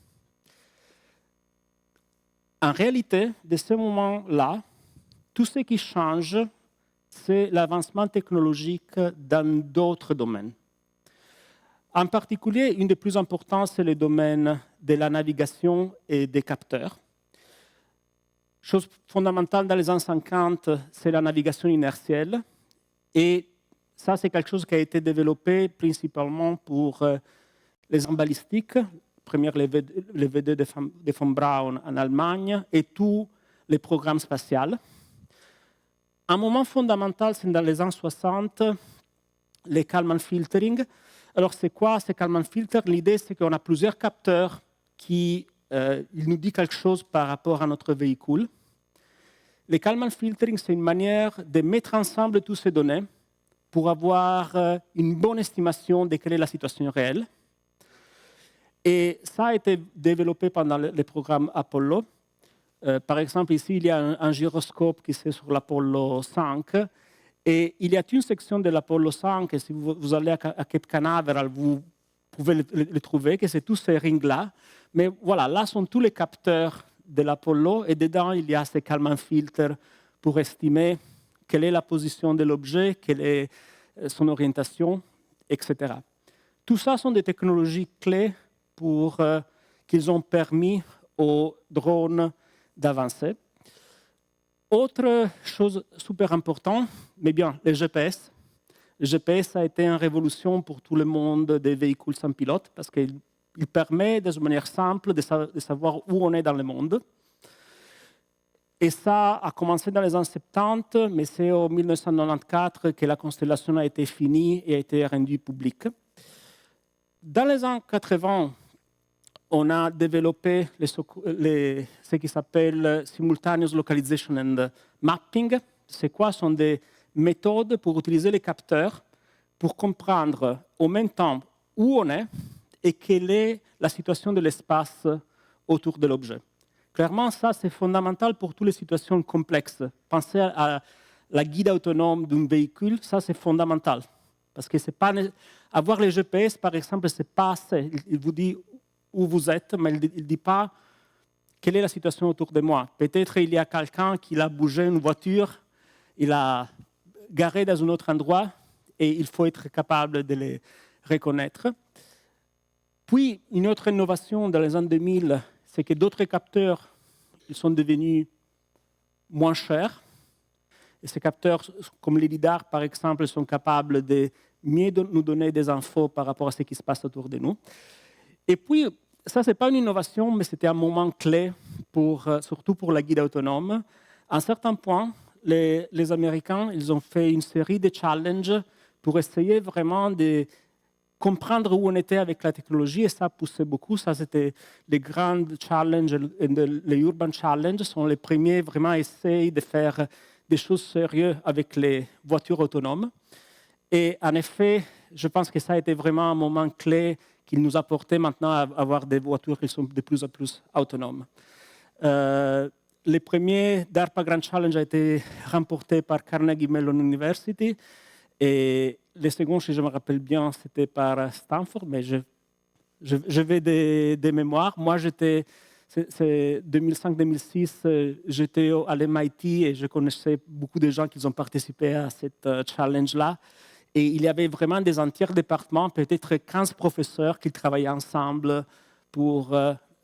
En réalité, de ce moment-là, tout ce qui change, c'est l'avancement technologique dans d'autres domaines. En particulier, une des plus importantes, c'est le domaine de la navigation et des capteurs. Chose fondamentale dans les années 50, c'est la navigation inertielle. Et ça, c'est quelque chose qui a été développé principalement pour les armes balistiques, première les V2 de von Braun en Allemagne et tous les programmes spatials. Un moment fondamental, c'est dans les années 60, les Kalman filtering. Alors, c'est quoi ces Kalman filters? L'idée, c'est qu'on a plusieurs capteurs qui nous disent quelque chose par rapport à notre véhicule. Les Kalman filtering, c'est une manière de mettre ensemble toutes ces données pour avoir une bonne estimation de quelle est la situation réelle. Et ça a été développé pendant les programmes Apollo. Par exemple, ici, il y a un gyroscope qui est sur l'Apollo 5. Et il y a une section de l'Apollo 5, et si vous allez à Cape Canaveral, vous pouvez le trouver, que c'est tous ces rings-là. Mais voilà, là sont tous les capteurs de l'Apollo, et dedans, il y a ces Kalman filters pour estimer quelle est la position de l'objet, quelle est son orientation, etc. Tout ça sont des technologies clés pour qu'ils ont permis aux drones d'avancer. Autre chose super importante, mais bien, le GPS. Le GPS a été une révolution pour tout le monde des véhicules sans pilote parce qu'il permet de manière simple de savoir où on est dans le monde. Et ça a commencé dans les années 70, mais c'est en 1994 que la constellation a été finie et a été rendue publique. Dans les années 80, on a développé ce qui s'appelle Simultaneous Localization and Mapping. C'est quoi? Ce sont des méthodes pour utiliser les capteurs pour comprendre en même temps où on est et quelle est la situation de l'espace autour de l'objet. Clairement, ça, c'est fondamental pour toutes les situations complexes. Pensez à la guide autonome d'un véhicule, ça, c'est fondamental. Parce que c'est pas avoir les GPS, par exemple, ce n'est pas assez. Il vous dit où vous êtes, mais il ne dit pas quelle est la situation autour de moi. Peut-être il y a quelqu'un qui a bougé une voiture, il a garé dans un autre endroit, et il faut être capable de les reconnaître. Puis, une autre innovation dans les années 2000, c'est que d'autres capteurs ils sont devenus moins chers. Et ces capteurs, comme les lidars, par exemple, sont capables de mieux nous donner des infos par rapport à ce qui se passe autour de nous. Et puis, ça, ce n'est pas une innovation, mais c'était un moment clé, surtout pour la guide autonome. À un certain point, les Américains ils ont fait une série de challenges pour essayer vraiment de comprendre où on était avec la technologie, et ça poussait beaucoup. Ça, c'était les grands challenges, les urban challenges sont les premiers vraiment à essayer de faire des choses sérieuses avec les voitures autonomes. Et en effet, je pense que ça a été vraiment un moment clé qui nous a porté maintenant à avoir des voitures qui sont de plus en plus autonomes. Les premiers DARPA Grand Challenge a été remporté par Carnegie Mellon University, et les seconds, si je me rappelle bien, c'était par Stanford, mais je vais des mémoires. Moi, c'est 2005-2006, j'étais à l'MIT et je connaissais beaucoup de gens qui ont participé à cette challenge-là. Et il y avait vraiment des entiers départements, peut-être 15 professeurs qui travaillaient ensemble pour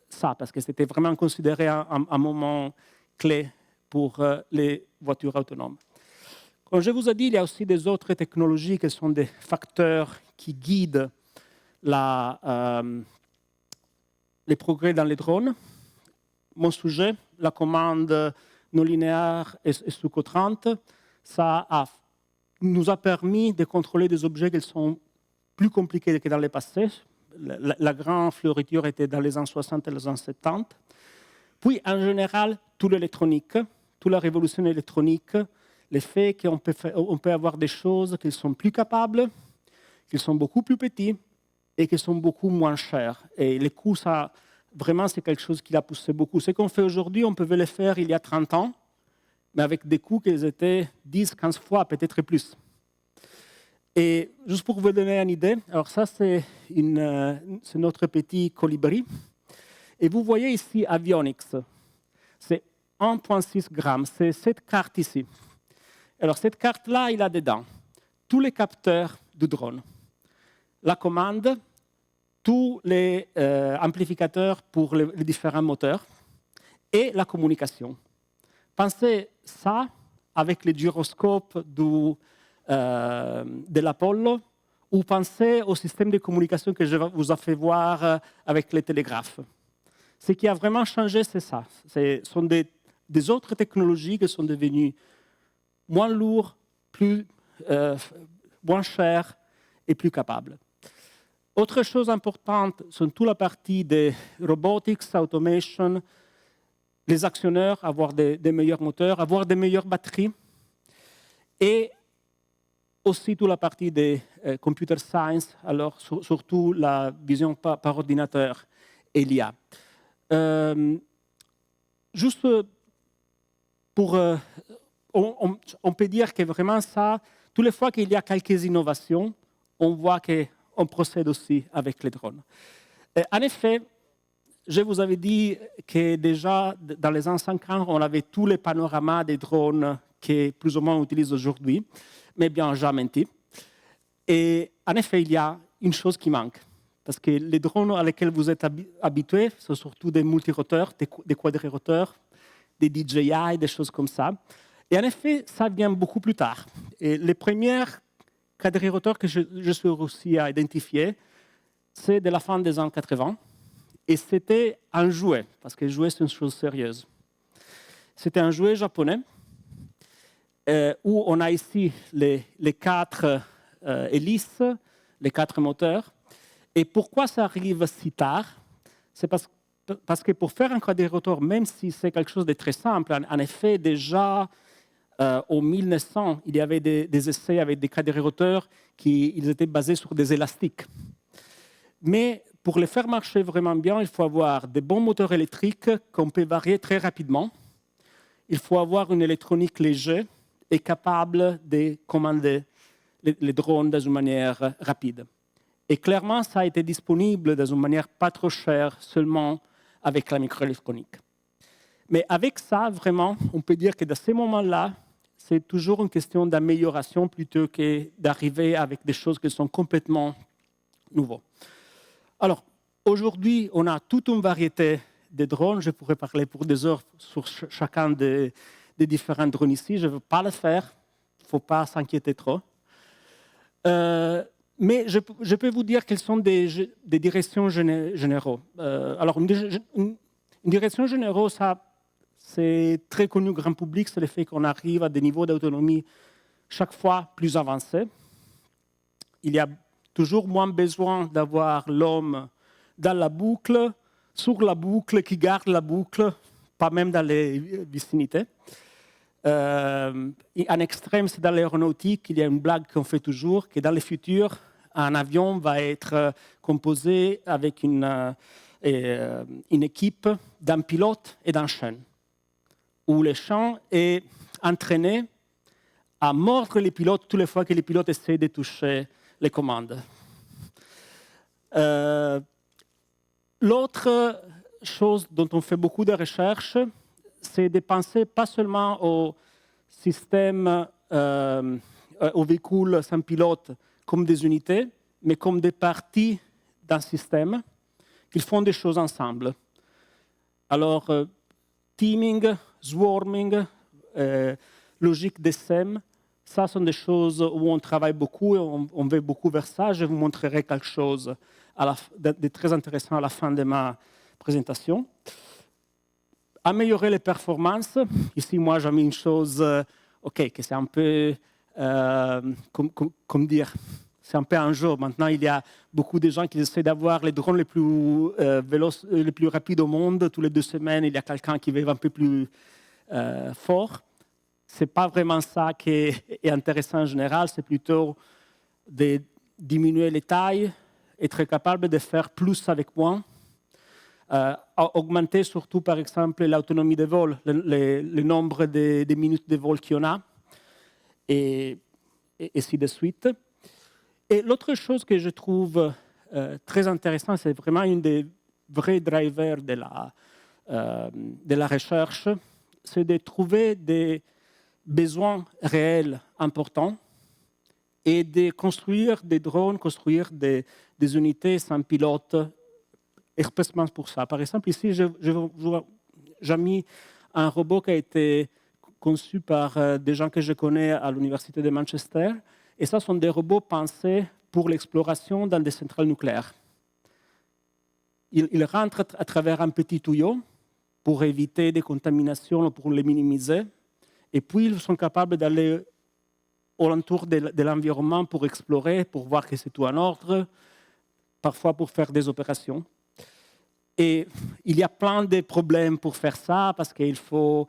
ça, parce que c'était vraiment considéré un moment clé pour les voitures autonomes. Comme je vous ai dit, il y a aussi des autres technologies qui sont des facteurs qui guident les progrès dans les drones. Mon sujet, la commande non linéaire et Suco 30, ça nous a permis de contrôler des objets qui sont plus compliqués que dans le passé. La grande fleuriture était dans les années 60 et les années 70. Puis, en général, toute l'électronique, toute la révolution électronique, le fait qu'on peut avoir des choses qui sont plus capables, qui sont beaucoup plus petites et qui sont beaucoup moins chères. Et les coûts, ça, vraiment, c'est quelque chose qui a poussé beaucoup. Ce qu'on fait aujourd'hui, on pouvait le faire il y a 30 ans, mais avec des coûts qui étaient 10, 15 fois, peut-être plus. Et juste pour vous donner une idée, alors ça, c'est notre petit colibri. Et vous voyez ici Avionics. C'est 1,6 grammes. C'est cette carte ici. Alors, cette carte-là, il a dedans tous les capteurs du drone, la commande, tous les amplificateurs pour les différents moteurs et la communication. pensez ça avec les gyroscopes de l'Apollo, ou pensez au système de communication que je vous ai fait voir avec les télégraphes. Ce qui a vraiment changé, c'est ça. Ce sont des autres technologies qui sont devenues moins lourdes, moins chères et plus capables. Autre chose importante, c'est toute la partie de robotics, automation, les actionneurs, avoir des meilleurs moteurs, avoir des meilleures batteries, et aussi toute la partie de computer science, alors surtout la vision par ordinateur et l'IA. Juste pour... on peut dire que vraiment ça, toutes les fois qu'il y a quelques innovations, on voit qu'on procède aussi avec les drones. En effet, je vous avais dit que déjà, dans les ans 50, on avait tous les panoramas des drones que plus ou moins on utilise aujourd'hui, mais bien jamais menti. Et en effet, il y a une chose qui manque, parce que les drones à lesquels vous êtes habitués sont surtout des multiroteurs, des quadriroteurs, des DJI, des choses comme ça. Et en effet, ça vient beaucoup plus tard. Et les premiers quadriroteurs que je suis réussi à identifier, c'est de la fin des années 80. Et c'était un jouet, parce que jouet, c'est une chose sérieuse. C'était un jouet japonais où on a ici les 4 hélices, les 4 moteurs. Et pourquoi ça arrive si tard? C'est parce que pour faire un quadrirotor, même si c'est quelque chose de très simple, en effet, déjà au 1900, il y avait des essais avec des quadriroteurs qui étaient basés sur des élastiques. Mais pour les faire marcher vraiment bien, il faut avoir des bons moteurs électriques qu'on peut varier très rapidement. Il faut avoir une électronique légère et capable de commander les drones d'une manière rapide. Et clairement, ça a été disponible d'une manière pas trop chère, seulement avec la microélectronique. Mais avec ça, vraiment, on peut dire que dans ces moments-là, c'est toujours une question d'amélioration plutôt que d'arriver avec des choses qui sont complètement nouvelles. Alors, aujourd'hui, on a toute une variété de drones. Je pourrais parler pour des heures sur chacun des différents drones ici. Je ne veux pas le faire. Il ne faut pas s'inquiéter trop. Mais je peux vous dire quelles sont des directions généraux. Alors, une direction générale, ça, c'est très connu au grand public, c'est le fait qu'on arrive à des niveaux d'autonomie chaque fois plus avancés. Il y a toujours moins besoin d'avoir l'homme dans la boucle, sur la boucle, qui garde la boucle, pas même dans les vicinités. En extrême, c'est dans l'aéronautique, il y a une blague qu'on fait toujours, que dans le futur, un avion va être composé avec une équipe d'un pilote et d'un chien, où le chien est entraîné à mordre les pilotes toutes les fois que les pilotes essaient de toucher les commandes. L'autre chose dont on fait beaucoup de recherches, c'est de penser pas seulement au système, aux véhicules sans pilote comme des unités, mais comme des parties d'un système qui font des choses ensemble. Alors, teaming, swarming, logique des SEM, ça sont des choses où on travaille beaucoup et on va beaucoup vers ça. Je vous montrerai quelque chose de très intéressant à la fin de ma présentation. Améliorer les performances. Ici, moi, j'ai mis une chose, que c'est un peu, comme dire, c'est un peu un jeu. Maintenant, il y a beaucoup de gens qui essaient d'avoir les drones les plus véloces, les plus rapides au monde. Toutes les 2 semaines, il y a quelqu'un qui va un peu plus fort. Ce n'est pas vraiment ça qui est intéressant en général, c'est plutôt de diminuer les tailles, être capable de faire plus avec moins, augmenter surtout, par exemple, l'autonomie de vol, le nombre de minutes de vol qu'il y en a, et ainsi de suite. Et l'autre chose que je trouve très intéressante, c'est vraiment une des vrais drivers de la recherche, c'est de trouver des besoins réels importants et de construire des drones, construire des unités sans pilote expressément pour ça. Par exemple, ici, j'ai mis un robot qui a été conçus par des gens que je connais à l'Université de Manchester. Et ça sont des robots pensés pour l'exploration dans des centrales nucléaires. Ils rentrent à travers un petit tuyau pour éviter des contaminations, pour les minimiser. Et puis, ils sont capables d'aller alentour de l'environnement pour explorer, pour voir que c'est tout en ordre, parfois pour faire des opérations. Et il y a plein de problèmes pour faire ça, parce qu'il faut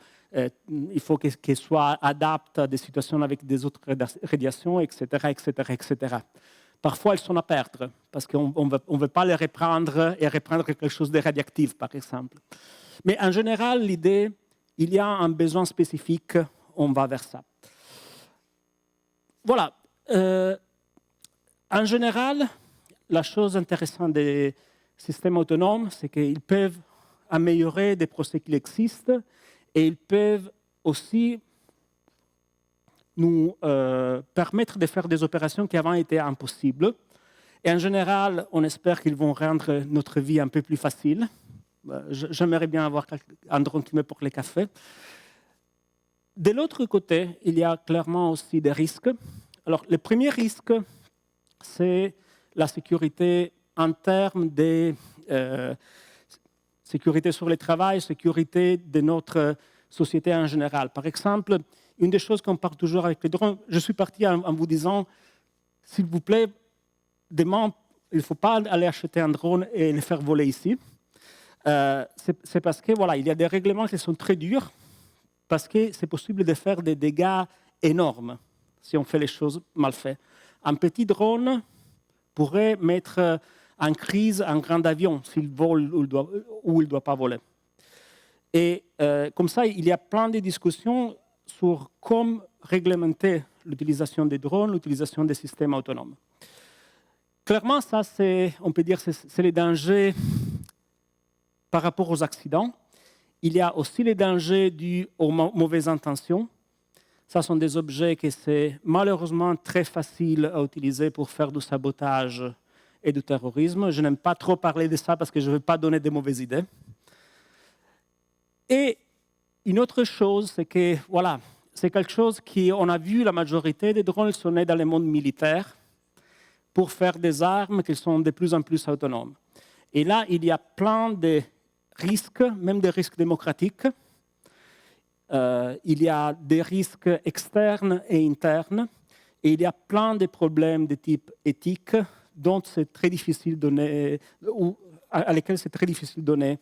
qu'ils soient adaptés à des situations avec des autres radiations, etc., etc., etc. Parfois, elles sont à perdre, parce qu'on ne veut pas les reprendre et reprendre quelque chose de radioactif, par exemple. Mais en général, l'idée, il y a un besoin spécifique, on va vers ça. Voilà. En général, la chose intéressante des systèmes autonomes, c'est qu'ils peuvent améliorer des procès qui existent et ils peuvent aussi nous permettre de faire des opérations qui avant étaient impossibles. Et en général, on espère qu'ils vont rendre notre vie un peu plus facile. J'aimerais bien avoir un drone qui me porte les cafés. De l'autre côté, il y a clairement aussi des risques. Alors, le premier risque, c'est la sécurité en termes de sécurité sur le travail, sécurité de notre société en général. Par exemple, une des choses qu'on parle toujours avec les drones, je suis parti en vous disant, s'il vous plaît, demain, il ne faut pas aller acheter un drone et le faire voler ici. C'est parce que voilà, il y a des règlements qui sont très durs, parce que c'est possible de faire des dégâts énormes si on fait les choses mal faites. Un petit drone pourrait mettre en crise un grand avion s'il vole ou il ne doit pas voler. Et comme ça, il y a plein de discussions sur comment réglementer l'utilisation des drones, l'utilisation des systèmes autonomes. Clairement, ça, on peut dire c'est les dangers par rapport aux accidents. Il y a aussi les dangers dus aux mauvaises intentions. Ce sont des objets que c'est malheureusement très facile à utiliser pour faire du sabotage et du terrorisme. Je n'aime pas trop parler de ça parce que je ne veux pas donner de mauvaises idées. Et une autre chose, c'est que voilà, c'est quelque chose qu'on a vu, la majorité des drones sont nés dans le monde militaire pour faire des armes qui sont de plus en plus autonomes. Et là, il y a plein de risques, même des risques démocratiques. Il y a des risques externes et internes. Et il y a plein de problèmes de type éthique dont c'est très difficile de donner, ou à lesquels c'est très difficile de donner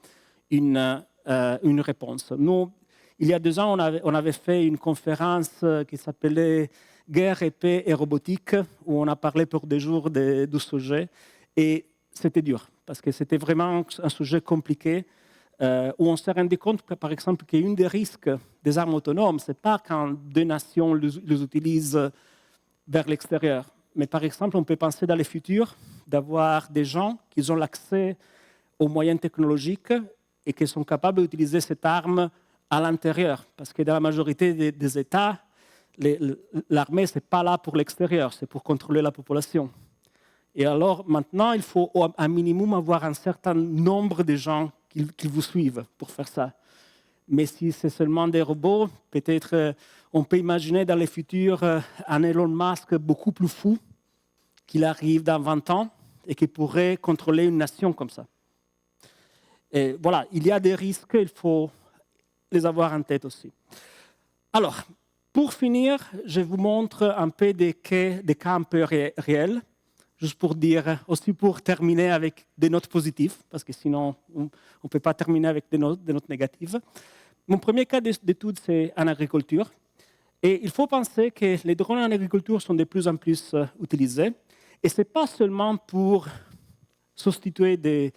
une réponse. Nous, il y a 2 ans, on avait fait une conférence qui s'appelait « Guerre, épée et robotique » où on a parlé pour des jours du sujet. Et c'était dur, parce que c'était vraiment un sujet compliqué, où on s'est rendu compte, par exemple, qu'un des risques des armes autonomes, ce n'est pas quand 2 nations les utilisent vers l'extérieur. Mais par exemple, on peut penser dans le futur d'avoir des gens qui ont l'accès aux moyens technologiques et qui sont capables d'utiliser cette arme à l'intérieur. Parce que dans la majorité des États, l'armée, ce n'est pas là pour l'extérieur, c'est pour contrôler la population. Et alors, maintenant, il faut un minimum avoir un certain nombre de gens qui vous suivent pour faire ça. Mais si c'est seulement des robots, peut-être on peut imaginer dans le futur un Elon Musk beaucoup plus fou qu'il arrive dans 20 ans et qui pourrait contrôler une nation comme ça. Et voilà, il y a des risques, il faut les avoir en tête aussi. Alors, pour finir, je vous montre un peu des cas un peu réels, juste pour dire, aussi pour terminer avec des notes positives, parce que sinon, on ne peut pas terminer avec des notes négatives. Mon premier cas d'étude, c'est en agriculture. Et il faut penser que les drones en agriculture sont de plus en plus utilisés. Et ce n'est pas seulement pour substituer des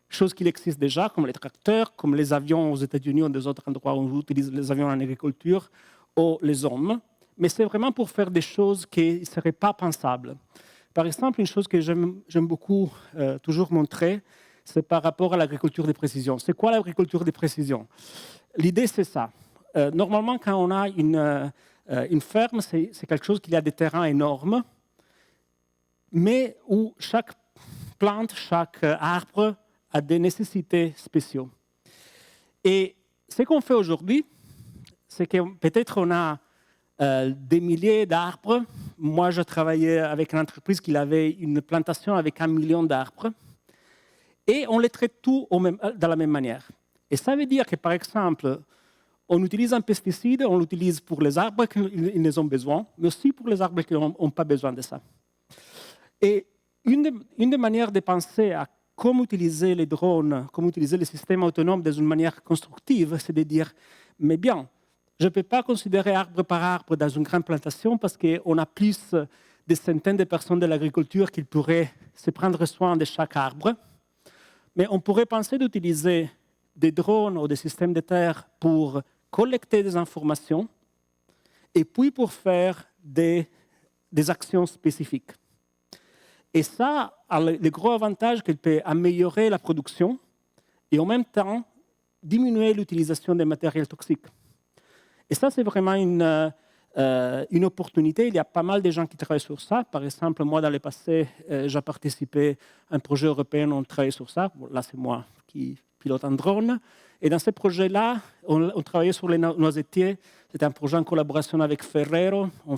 choses qui existent déjà, comme les tracteurs, comme les avions aux États-Unis ou des autres endroits où on utilise les avions en agriculture, ou les hommes, mais c'est vraiment pour faire des choses qui ne seraient pas pensables. Par exemple, une chose que j'aime beaucoup toujours montrer, c'est par rapport à l'agriculture de précision. C'est quoi l'agriculture de précision? L'idée, c'est ça. Normalement, quand on a une ferme, c'est quelque chose qui a des terrains énormes, mais où chaque plante, chaque arbre a des nécessités spéciales. Et ce qu'on fait aujourd'hui, c'est que peut-être on a des milliers d'arbres. Moi, je travaillais avec une entreprise qui avait une plantation avec 1 million d'arbres. Et on les traite tous de la même manière. Et ça veut dire que, par exemple, on utilise un pesticide, on l'utilise pour les arbres qui en ont besoin, mais aussi pour les arbres qui n'ont pas besoin de ça. Et une des manières de penser à comment utiliser les drones, comment utiliser les systèmes autonomes d'une manière constructive, c'est de dire, mais bien, je ne peux pas considérer arbre par arbre dans une grande plantation parce qu'on a plus de centaines de personnes de l'agriculture qui pourraient se prendre soin de chaque arbre. Mais on pourrait penser d'utiliser des drones ou des systèmes de terre pour collecter des informations et puis pour faire des actions spécifiques. Et ça a le gros avantage qu'il peut améliorer la production et en même temps diminuer l'utilisation des matériels toxiques. Et ça, c'est vraiment une opportunité. Il y a pas mal de gens qui travaillent sur ça. Par exemple, moi, dans le passé, j'ai participé à un projet européen où on travaillait sur ça. Bon, là, c'est moi qui pilote un drone. Et dans ce projet-là, on travaillait sur les noisetiers. C'était un projet en collaboration avec Ferrero. On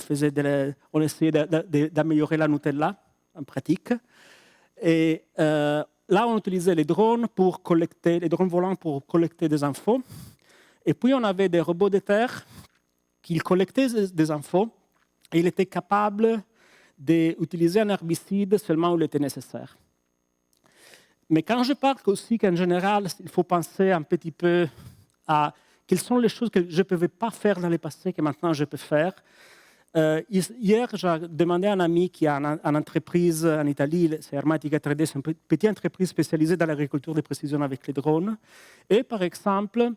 essayait d'améliorer la Nutella en pratique. Et là, on utilisait les drones volants pour collecter des infos. Et puis, on avait des robots de terre qui collectaient des infos et il était capable d'utiliser un herbicide seulement où il était nécessaire. Mais quand je parle aussi qu'en général, il faut penser un petit peu à quelles sont les choses que je ne pouvais pas faire dans le passé que maintenant je peux faire. Hier, j'ai demandé à un ami qui a une entreprise en Italie, c'est Hermatica 3D, c'est une petite entreprise spécialisée dans l'agriculture de précision avec les drones. Et par exemple,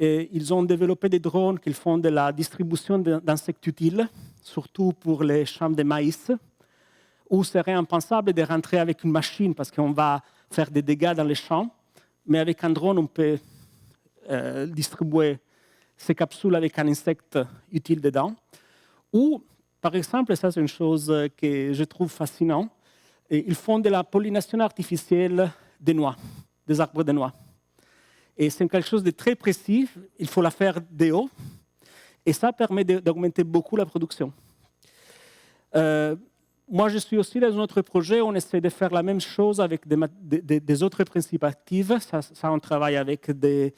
ils ont développé des drones qui font de la distribution d'insectes utiles, surtout pour les champs de maïs, où il serait impensable de rentrer avec une machine parce qu'on va faire des dégâts dans les champs. Mais avec un drone, on peut distribuer ces capsules avec un insecte utile dedans. Ou, par exemple, ça c'est une chose que je trouve fascinante, ils font de la pollination artificielle des noix, des arbres de noix. Et c'est quelque chose de très précis, il faut la faire de haut, et ça permet d'augmenter beaucoup la production. Moi, je suis aussi dans un autre projet, on essaie de faire la même chose avec des autres principes actifs, ça on travaille avec des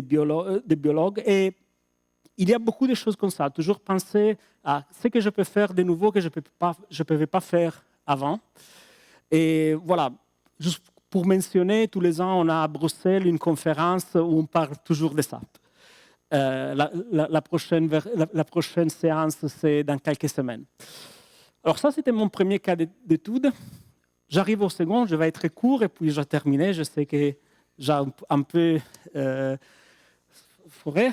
biologues, et il y a beaucoup de choses comme ça, toujours penser à ce que je peux faire de nouveau que je ne pouvais pas faire avant. Et voilà, juste pour mentionner, tous les ans, on a à Bruxelles une conférence où on parle toujours de ça. La prochaine séance, c'est dans quelques semaines. Alors ça, c'était mon premier cas d'étude. J'arrive au second, je vais être court et puis je vais terminer. Je sais que j'ai un peu forêt.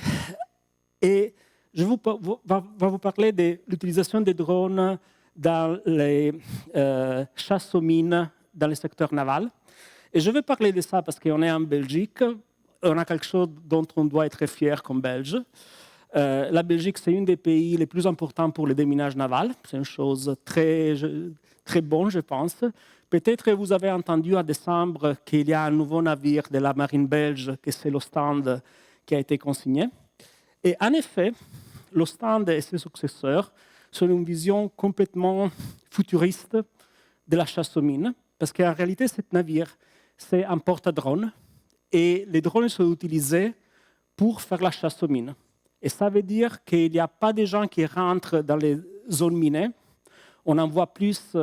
Et je vais vous parler de l'utilisation des drones dans les chasses aux mines dans le secteur naval. Et je vais parler de ça parce qu'on est en Belgique, on a quelque chose dont on doit être fier comme Belge. La Belgique, c'est un des pays les plus importants pour le déminage naval. C'est une chose très, très bonne, je pense. Peut-être que vous avez entendu en décembre qu'il y a un nouveau navire de la marine belge, que c'est l'Ostende, qui a été consigné. Et en effet, l'Ostende et ses successeurs sont une vision complètement futuriste de la chasse aux mines, parce qu'en réalité, ce navire, c'est un porte-drone, et les drones sont utilisés pour faire la chasse aux mines. Et ça veut dire qu'il n'y a pas de gens qui rentrent dans les zones minées. On en voit plus,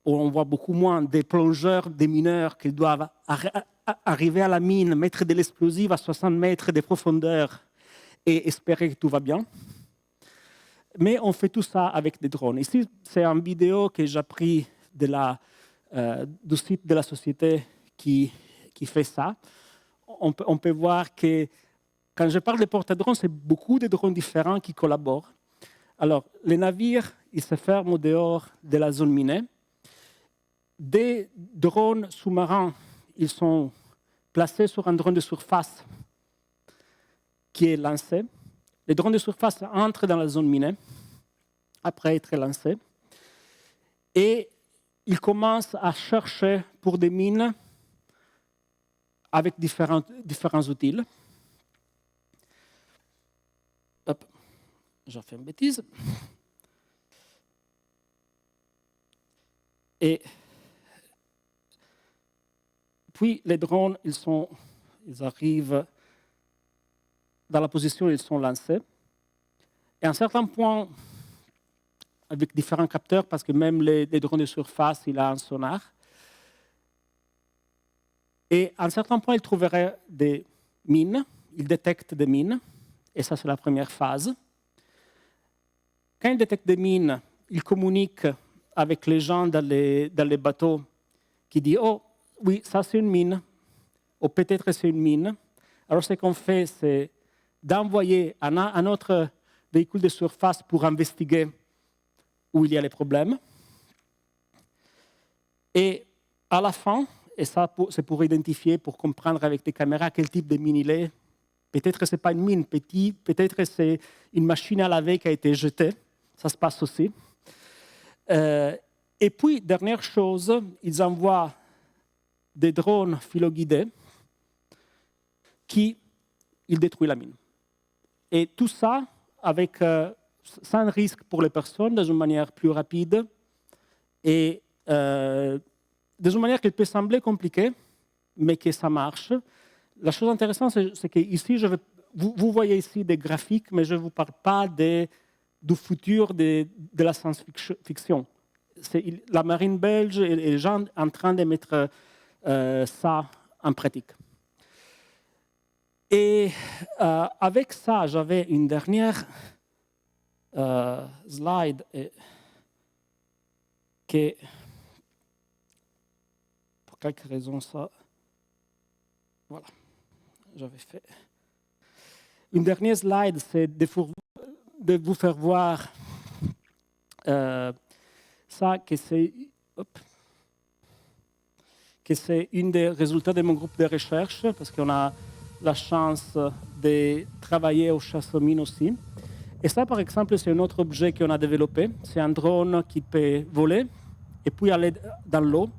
on voit beaucoup moins des plongeurs, des mineurs qui doivent arriver à la mine, mettre de l'explosif à 60 mètres de profondeur et espérer que tout va bien. Mais on fait tout ça avec des drones. Ici, c'est une vidéo que j'ai prise du site de la société qui fait ça. On peut voir que quand je parle de porte-drones, c'est beaucoup de drones différents qui collaborent. Alors, les navires, ils se ferment au dehors de la zone minée. Des drones sous-marins, ils sont placés sur un drone de surface qui est lancé. Les drones de surface entrent dans la zone minée après être lancés. Et ils commencent à chercher pour des mines avec différents outils. j'ai fait une bêtise. Et puis les drones, ils arrivent dans la position où ils sont lancés. Et à un certain point, avec différents capteurs, parce que même les drones de surface, il a un sonar. Et à un certain point, il trouverait des mines, il détecte des mines, et ça c'est la première phase. Quand il détecte des mines, il communique avec les gens dans les bateaux qui disent « Oh, oui, ça c'est une mine », ou peut-être c'est une mine. Alors ce qu'on fait, c'est d'envoyer un autre véhicule de surface pour investiguer où il y a les problèmes. Et à la fin, et ça c'est pour identifier, pour comprendre avec des caméras quel type de mine il est. Peut-être que ce n'est pas une mine, peut-être que c'est une machine à laver qui a été jetée. Ça se passe aussi. Et puis, dernière chose, ils envoient des drones filoguidés qui détruisent la mine. Et tout ça avec, sans risque pour les personnes, d'une manière plus rapide et d'une manière qui peut sembler compliquée, mais que ça marche. La chose intéressante, c'est qu'ici, vous voyez ici des graphiques, mais je ne vous parle pas du futur de la science-fiction. C'est la marine belge et les gens en train de mettre ça en pratique. Et avec ça, j'avais une dernière slide qui, pour quelque raison, ça... Voilà, j'avais fait. Une dernière slide, c'est de vous faire voir ça, que c'est un des résultats de mon groupe de recherche, parce qu'on a la chance de travailler au chasse aux mines aussi. Et ça, par exemple, c'est un autre objet qu'on a développé. C'est un drone qui peut voler et puis aller dans l'eau,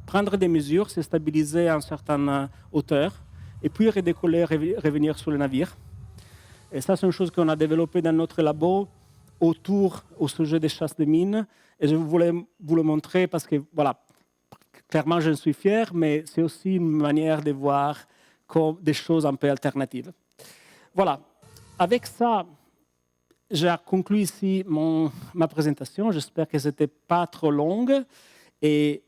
prendre des mesures, se stabiliser à une certaine hauteur, et puis redécoller, revenir sur le navire. Et ça, c'est une chose qu'on a développée dans notre labo au sujet des chasses de mines. Et je voulais vous le montrer parce que, voilà, clairement, je suis fier, mais c'est aussi une manière de voir comme des choses un peu alternatives. Voilà. Avec ça, j'ai conclu ici ma présentation. J'espère que ce n'était pas trop longue. Et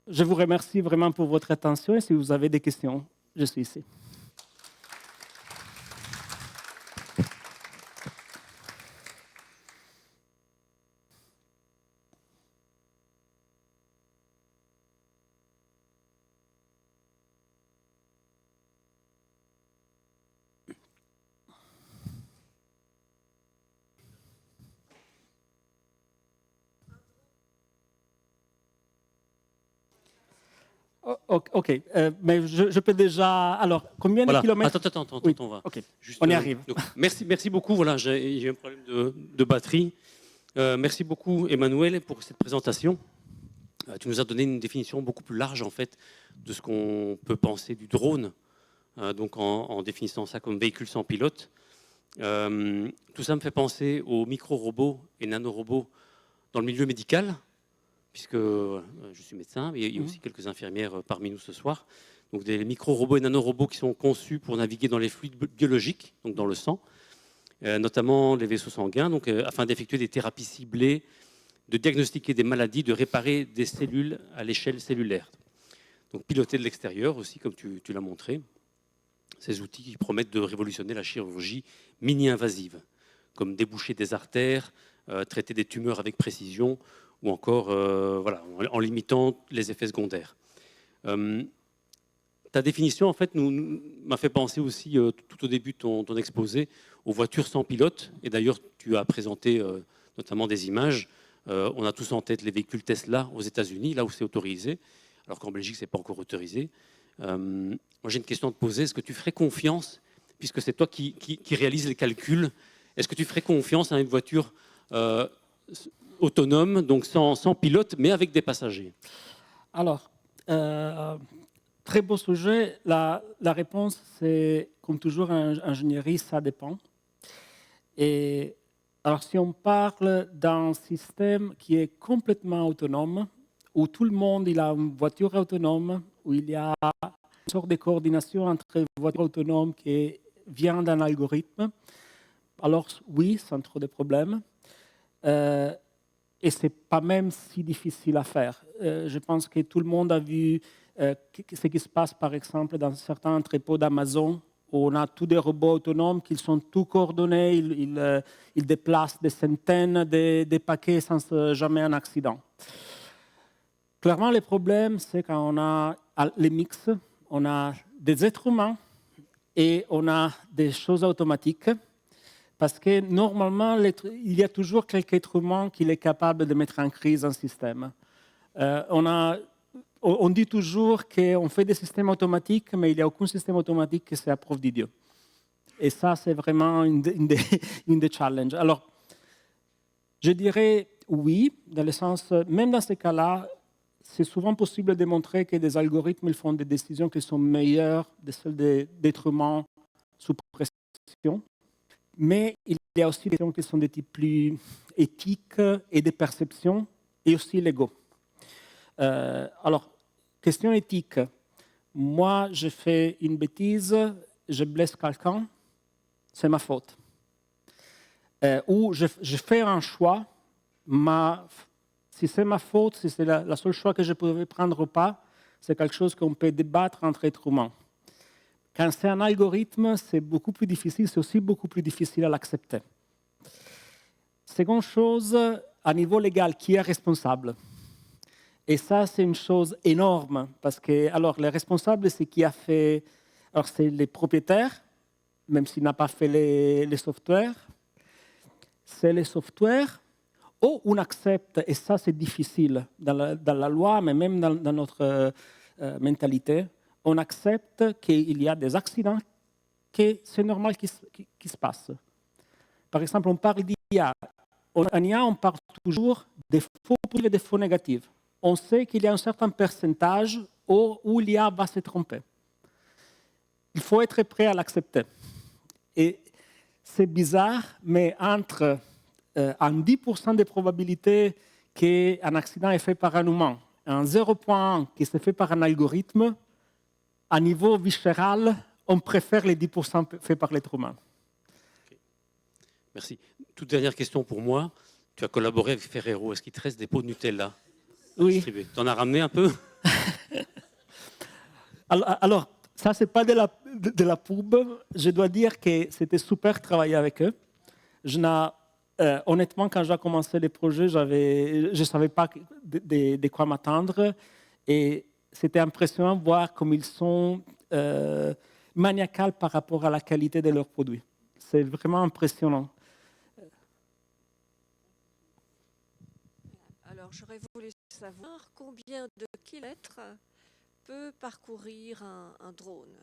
je vous remercie vraiment pour votre attention. Et si vous avez des questions, je suis ici. OK, mais je peux déjà... Alors, combien de kilomètres... Attends, oui. on va. Okay. Juste, on y arrive. Donc, merci beaucoup. Voilà, j'ai un problème de batterie. Merci beaucoup, Emmanuel, pour cette présentation. Tu nous as donné une définition beaucoup plus large, en fait, de ce qu'on peut penser du drone, donc en définissant ça comme véhicule sans pilote. Tout ça me fait penser aux micro-robots et nanorobots dans le milieu médical, puisque je suis médecin, mais il y a aussi quelques infirmières parmi nous ce soir. Donc des micro-robots et nanorobots qui sont conçus pour naviguer dans les fluides biologiques, donc dans le sang, notamment les vaisseaux sanguins, donc, afin d'effectuer des thérapies ciblées, de diagnostiquer des maladies, de réparer des cellules à l'échelle cellulaire. Donc pilotés de l'extérieur aussi, comme tu l'as montré. Ces outils qui promettent de révolutionner la chirurgie mini-invasive, comme déboucher des artères, traiter des tumeurs avec précision, ou encore voilà, en limitant les effets secondaires. Ta définition, en fait, m'a fait penser aussi, tout au début de ton exposé, aux voitures sans pilote. Et d'ailleurs, tu as présenté notamment des images. On a tous en tête les véhicules Tesla aux États-Unis, là où c'est autorisé, alors qu'en Belgique, ce n'est pas encore autorisé. Moi, j'ai une question à te poser. Est-ce que tu ferais confiance, puisque c'est toi qui réalises les calculs, est-ce que tu ferais confiance à une voiture autonome, donc sans pilote, mais avec des passagers? Alors, très beau sujet. La réponse, c'est, comme toujours en ingénierie, ça dépend. Et Alors, si on parle d'un système qui est complètement autonome, où tout le monde il a une voiture autonome, où il y a une sorte de coordination entre voitures autonomes qui vient d'un algorithme, alors oui, sans trop de problèmes. Et ce n'est pas même si difficile à faire. Je pense que tout le monde a vu ce qui se passe, par exemple, dans certains entrepôts d'Amazon, où on a tous des robots autonomes qui sont tout coordonnés, ils déplacent des centaines de paquets sans jamais un accident. Clairement, le problème, c'est quand on a les mix, on a des êtres humains et on a des choses automatiques. Parce que normalement, il y a toujours quelques êtres humains qui est capable de mettre en crise un système. On dit toujours qu'on fait des systèmes automatiques, mais il n'y a aucun système automatique qui c'est à preuve de Dieu. Et ça, c'est vraiment une des challenges. Alors, je dirais oui, dans le sens, même dans ces cas-là, c'est souvent possible de démontrer que des algorithmes ils font des décisions qui sont meilleures que celles d'êtres humains sous pression. Mais il y a aussi des questions qui sont de type plus éthique et de perception, et aussi légaux. Alors, question éthique. Moi, je fais une bêtise, je blesse quelqu'un, c'est ma faute. Ou je fais un choix, si c'est ma faute, si c'est la seule choix que je pouvais prendre ou pas, c'est quelque chose qu'on peut débattre entre êtres humains. Quand c'est un algorithme, c'est beaucoup plus difficile, c'est aussi beaucoup plus difficile à l'accepter. Seconde chose, à niveau légal, qui est responsable? Et ça, c'est une chose énorme, parce que, alors, le responsable, c'est qui a fait, alors c'est les propriétaires, même s'il n'a pas fait les softwares, c'est les softwares, ou on accepte, et ça, c'est difficile dans la loi, mais même dans notre mentalité, on accepte qu'il y a des accidents, que c'est normal qu'ils se passent. Par exemple, on parle d'IA. En IA, on parle toujours des faux positifs et des faux négatifs. On sait qu'il y a un certain pourcentage où l'IA va se tromper. Il faut être prêt à l'accepter. Et c'est bizarre, mais entre un 10% de probabilité qu'un accident est fait par un humain, un 0,1 qui est fait par un algorithme, à niveau viscéral, on préfère les 10% faits par l'être humain. Okay. Merci. Toute dernière question pour moi. Tu as collaboré avec Ferrero. Est-ce qu'il te reste des pots de Nutella à distribuer? Tu en as ramené un peu? Alors, ça, ce n'est pas de la pub. Je dois dire que c'était super de travailler avec eux. Honnêtement, quand j'ai commencé les projets, je ne savais pas de quoi m'attendre. Et c'était impressionnant de voir comme ils sont maniacaux par rapport à la qualité de leurs produits. C'est vraiment impressionnant. Alors, j'aurais voulu savoir combien de kilomètres peut parcourir un drone.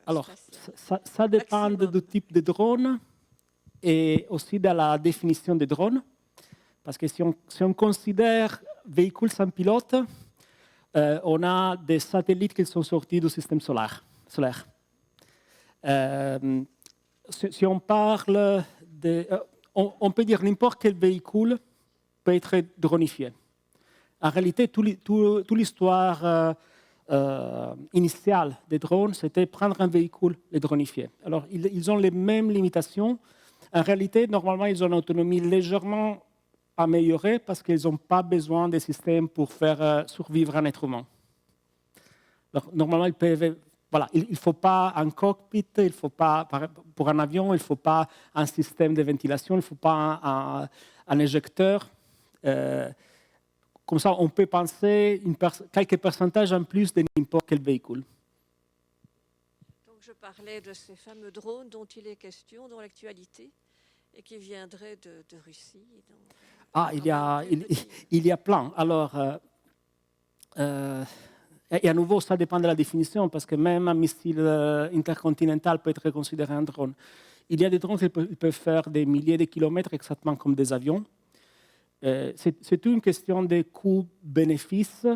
Alors, ça dépend du type de drone et aussi de la définition des drones. Parce que si on considère véhicules sans pilote, on a des satellites qui sont sortis du système solaire. Si on parle on peut dire n'importe quel véhicule peut être dronifié. En réalité, toute l'histoire initiale des drones, c'était prendre un véhicule et dronifier. Alors, ils ont les mêmes limitations. En réalité, normalement, ils ont une autonomie légèrement améliorée parce qu'ils n'ont pas besoin de systèmes pour faire survivre un être humain. Alors, normalement, ils peuvent... Voilà, il ne faut pas un cockpit, il faut pas, pour un avion, il ne faut pas un système de ventilation, il ne faut pas un éjecteur. Comme ça, on peut penser quelques pourcentages en plus de n'importe quel véhicule. Donc, je parlais de ces fameux drones dont il est question dans l'actualité et qui viendraient de Russie. Il y a plein. Alors, et à nouveau, ça dépend de la définition, parce que même un missile intercontinental peut être considéré un drone. Il y a des drones qui peuvent faire des milliers de kilomètres, exactement comme des avions. C'est une question de coût-bénéfice.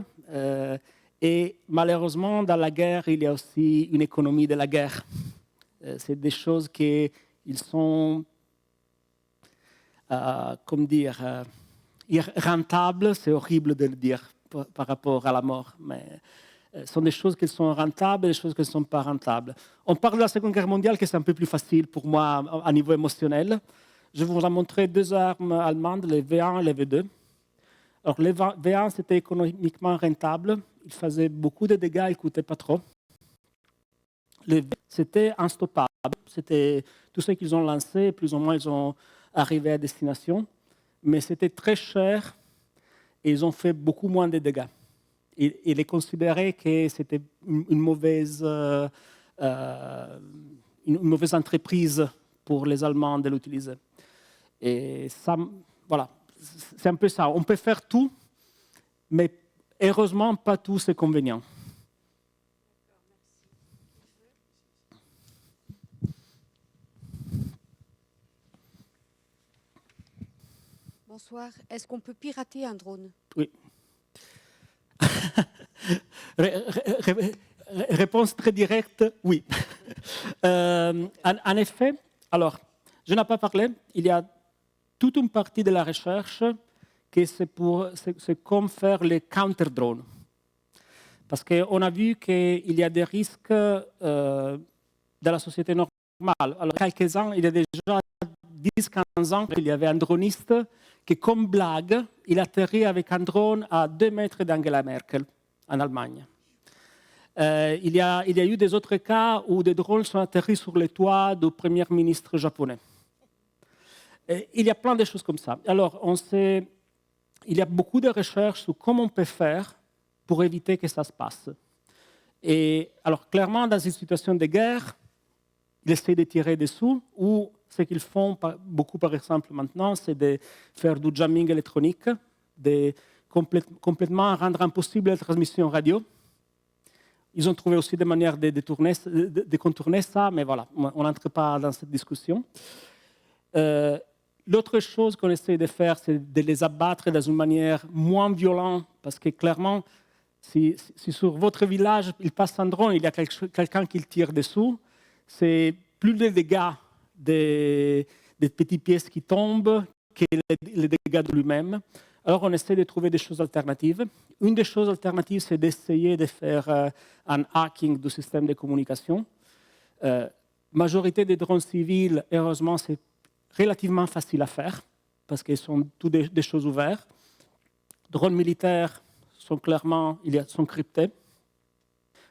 Et malheureusement, dans la guerre, il y a aussi une économie de la guerre. C'est des choses qui sont... comme dire, rentables, c'est horrible de le dire par rapport à la mort, mais ce sont des choses qui sont rentables et des choses qui ne sont pas rentables. On parle de la Seconde Guerre mondiale, qui c'est un peu plus facile pour moi à niveau émotionnel. Je vais vous en montrer deux armes allemandes, les V1 et les V2. Alors, les V1, c'était économiquement rentable. Ils faisaient beaucoup de dégâts, ils ne coûtaient pas trop. Les V2, c'était instoppable. C'était tout ce qu'ils ont lancé, plus ou moins, ils ont arrivé à destination. Mais c'était très cher et ils ont fait beaucoup moins de dégâts. Il est considéré que c'était une mauvaise entreprise pour les Allemands de l'utiliser. Et ça, voilà, c'est un peu ça. On peut faire tout, mais heureusement, pas tout, c'est convenient. Bonsoir. Est-ce qu'on peut pirater un drone? Oui. Réponse très directe, oui. En effet, alors, je n'ai pas parlé, il y a toute une partie de la recherche qui c'est comme faire les counter-drones. Parce qu'on a vu qu'il y a des risques dans la société normale. Alors, quelques-uns, il y a déjà 10-15 ans, il y avait un droniste qui, comme blague, il atterrit avec un drone à 2 mètres d'Angela Merkel, en Allemagne. Il y a eu des autres cas où des drones sont atterris sur les toits du Premier ministre japonais. Il y a plein de choses comme ça. Alors, il y a beaucoup de recherches sur comment on peut faire pour éviter que ça se passe. Et alors, clairement, dans une situation de guerre, ils essaient de tirer dessous, ou ce qu'ils font beaucoup, par exemple, maintenant, c'est de faire du jamming électronique, de complètement rendre impossible la transmission radio. Ils ont trouvé aussi des manières de contourner ça, mais voilà, on n'entre pas dans cette discussion. L'autre chose qu'on essaie de faire, c'est de les abattre dans une manière moins violente, parce que clairement, si sur votre village, il passe un drone, il y a quelqu'un qui le tire dessous, c'est plus les dégâts des petites pièces qui tombent que les dégâts de lui-même. Alors, on essaie de trouver des choses alternatives. Une des choses alternatives, c'est d'essayer de faire un hacking du système de communication. La majorité des drones civils, heureusement, c'est relativement facile à faire, parce qu'ils sont toutes des choses ouvertes. Drones militaires sont clairement sont cryptés.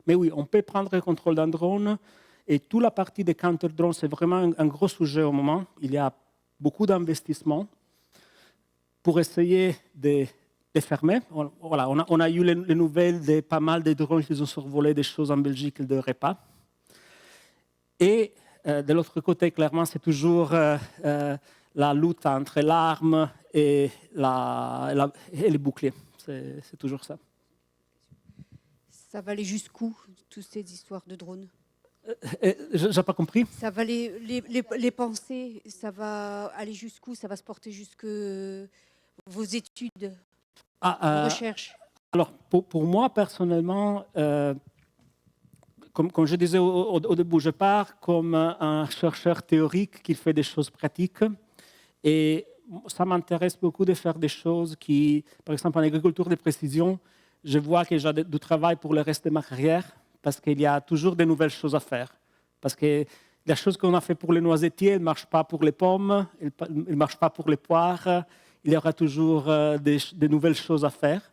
Mais oui, on peut prendre le contrôle d'un drone. Et toute la partie des counter-drones, c'est vraiment un gros sujet au moment. Il y a beaucoup d'investissements pour essayer de fermer. Voilà, on a eu les nouvelles de pas mal de drones qui ont survolé des choses en Belgique qu'ils ne devraient pas. Et de l'autre côté, clairement, c'est toujours la lutte entre l'arme et les boucliers. C'est toujours ça. Ça va aller jusqu'où, toutes ces histoires de drones? Je n'ai pas compris. Ça va les pensées, ça va aller jusqu'où? Ça va se porter jusque vos études, vos recherches? Alors, pour moi, personnellement, comme je disais au début, je pars comme un chercheur théorique qui fait des choses pratiques. Et ça m'intéresse beaucoup de faire des choses qui, par exemple, en agriculture de précision, je vois que j'ai du travail pour le reste de ma carrière, parce qu'il y a toujours de nouvelles choses à faire. Parce que la chose qu'on a fait pour les noisetiers, elle ne marche pas pour les pommes, elle ne marche pas pour les poires. Il y aura toujours de nouvelles choses à faire.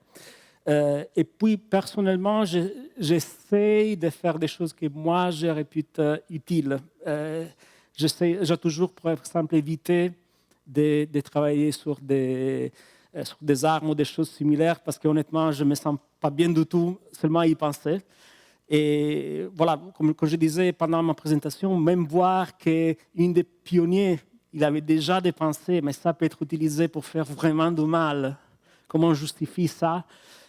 Et puis, personnellement, j'essaie de faire des choses que moi, je répute utiles. J'ai toujours, par exemple, évité de travailler sur des armes ou des choses similaires, parce qu'honnêtement, je ne me sens pas bien du tout seulement à y penser. Et voilà, comme je disais pendant ma présentation, même voir qu'un des pionniers, il avait déjà des pensées, mais ça peut être utilisé pour faire vraiment du mal. Comment on justifie ça?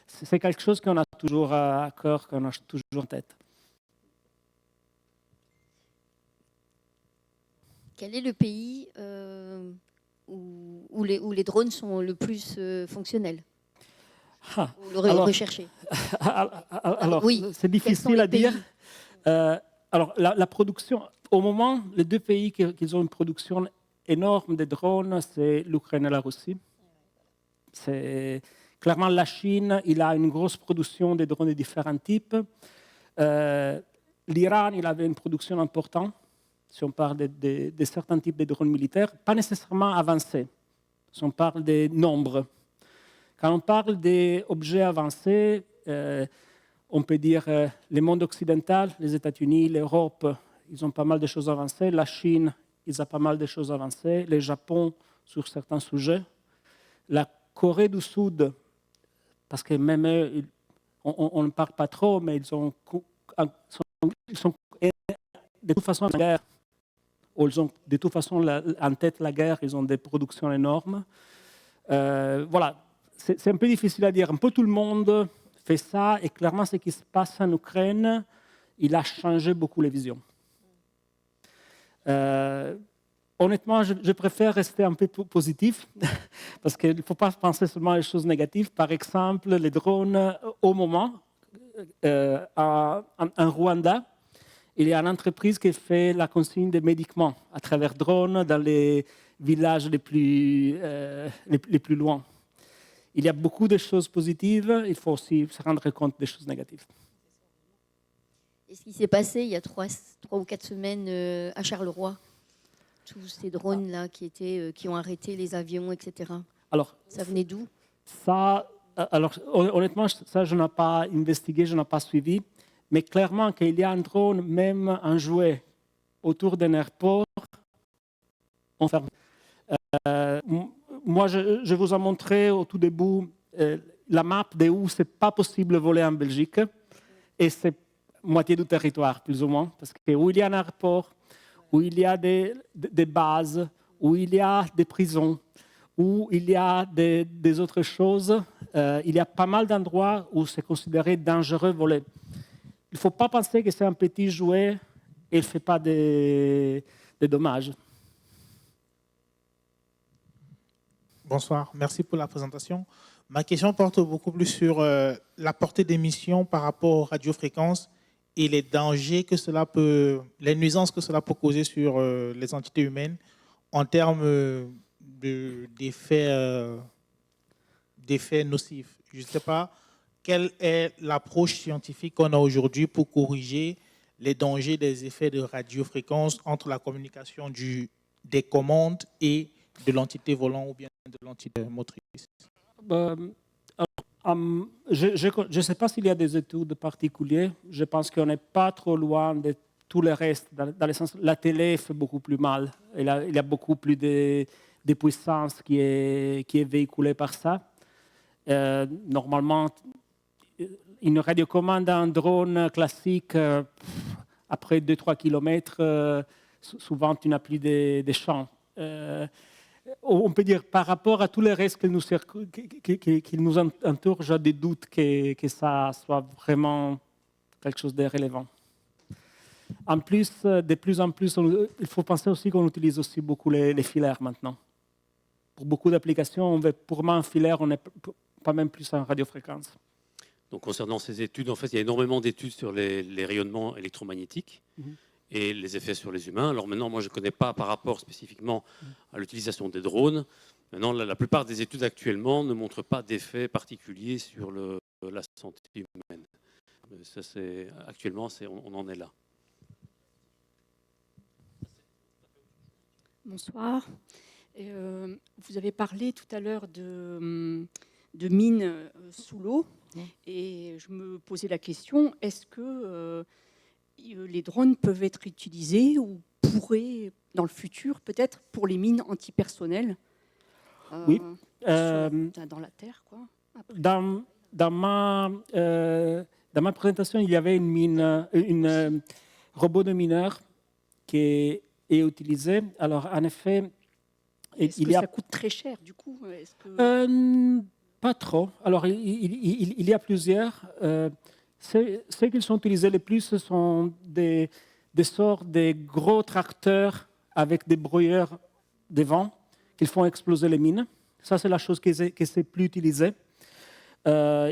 C'est quelque chose qu'on a toujours à cœur, qu'on a toujours en tête. Quel est le pays où les drones sont le plus fonctionnels? Recherchés. Alors, oui, c'est difficile à dire. Alors, la production, au moment, les deux pays qui ont une production énorme des drones, c'est l'Ukraine et la Russie. Clairement, la Chine, il a une grosse production de drones de différents types. L'Iran, il avait une production importante, si on parle de certains types de drones militaires, pas nécessairement avancés, si on parle des nombres. Quand on parle des objets avancés, on peut dire le monde occidental, les États-Unis, l'Europe, ils ont pas mal de choses avancées. La Chine, ils ont pas mal de choses avancées. Le Japon, sur certains sujets. La Corée du Sud, parce que même eux, on ne parle pas trop, mais ils sont de toute façon en guerre. Ils ont de toute façon en tête la guerre, ils ont des productions énormes. Voilà, c'est un peu difficile à dire. Un peu tout le monde fait ça, et clairement, ce qui se passe en Ukraine, il a changé beaucoup les visions. Honnêtement, je préfère rester un peu positif, parce qu'il ne faut pas penser seulement aux choses négatives. Par exemple, les drones, au moment, en Rwanda, il y a une entreprise qui fait la consigne des médicaments à travers drones dans les villages les plus loin. Il y a beaucoup de choses positives, il faut aussi se rendre compte des choses négatives. Et ce qui s'est passé il y a 3 ou 4 semaines à Charleroi, tous ces drones-là qui ont arrêté les avions, etc. Alors, ça venait d'où? Alors, honnêtement, ça, je n'ai pas investigué, je n'ai pas suivi. Mais clairement, qu'il y a un drone, même un jouet, autour d'un aéroport, on ferme. Moi, je vous ai montré au tout début la map de où ce n'est pas possible de voler en Belgique. Et c'est moitié du territoire, plus ou moins. Parce que où il y a un aéroport, où il y a des bases, où il y a des prisons, où il y a des autres choses, il y a pas mal d'endroits où c'est considéré dangereux de voler. Il ne faut pas penser que c'est un petit jouet et il ne fait pas de dommages. Bonsoir, merci pour la présentation. Ma question porte beaucoup plus sur la portée d'émission par rapport aux radiofréquences et les dangers que cela peut, les nuisances que cela peut causer sur les entités humaines en termes d'effets nocifs. Je ne sais pas quelle est l'approche scientifique qu'on a aujourd'hui pour corriger les dangers des effets de radiofréquences entre la communication des commandes et de l'entité volant ou bien de l'entité motrice. Je ne sais pas s'il y a des études particulières. Je pense qu'on n'est pas trop loin de tout le reste. Dans le sens, la télé fait beaucoup plus mal. Il y a beaucoup plus de puissance qui est véhiculée par ça. Normalement, une radiocommande un drone classique, après 2-3 kilomètres, souvent tu n'as plus de champs. On peut dire par rapport à tous les restes qui nous entourent, j'ai des doutes que ça soit vraiment quelque chose de relevant. En plus, de plus en plus, il faut penser aussi qu'on utilise aussi beaucoup les filaires maintenant. Pour beaucoup d'applications, on veut purement un filaire, on n'est pas même plus en radiofréquence. Donc, concernant ces études, en fait, il y a énormément d'études sur les rayonnements électromagnétiques et les effets sur les humains. Alors maintenant, moi, je ne connais pas par rapport spécifiquement à l'utilisation des drones. Maintenant, la plupart des études actuellement ne montrent pas d'effets particuliers sur la santé humaine. Ça, actuellement, on en est là. Bonsoir. Vous avez parlé tout à l'heure de mines sous l'eau. Et je me posais la question, est-ce que les drones peuvent être utilisés ou pourraient, dans le futur, peut-être pour les mines antipersonnelles Oui. Dans la terre, quoi. Dans ma présentation, il y avait une mine, robot de mineur qui est utilisé. Alors, en effet, est-ce que ça coûte très cher, du coup? Pas trop. Alors, il y a plusieurs. Ceux qui sont utilisés le plus, ce sont des sortes de gros tracteurs avec des brouilleurs devant qui font exploser les mines. Ça, c'est la chose qui est plus utilisée. En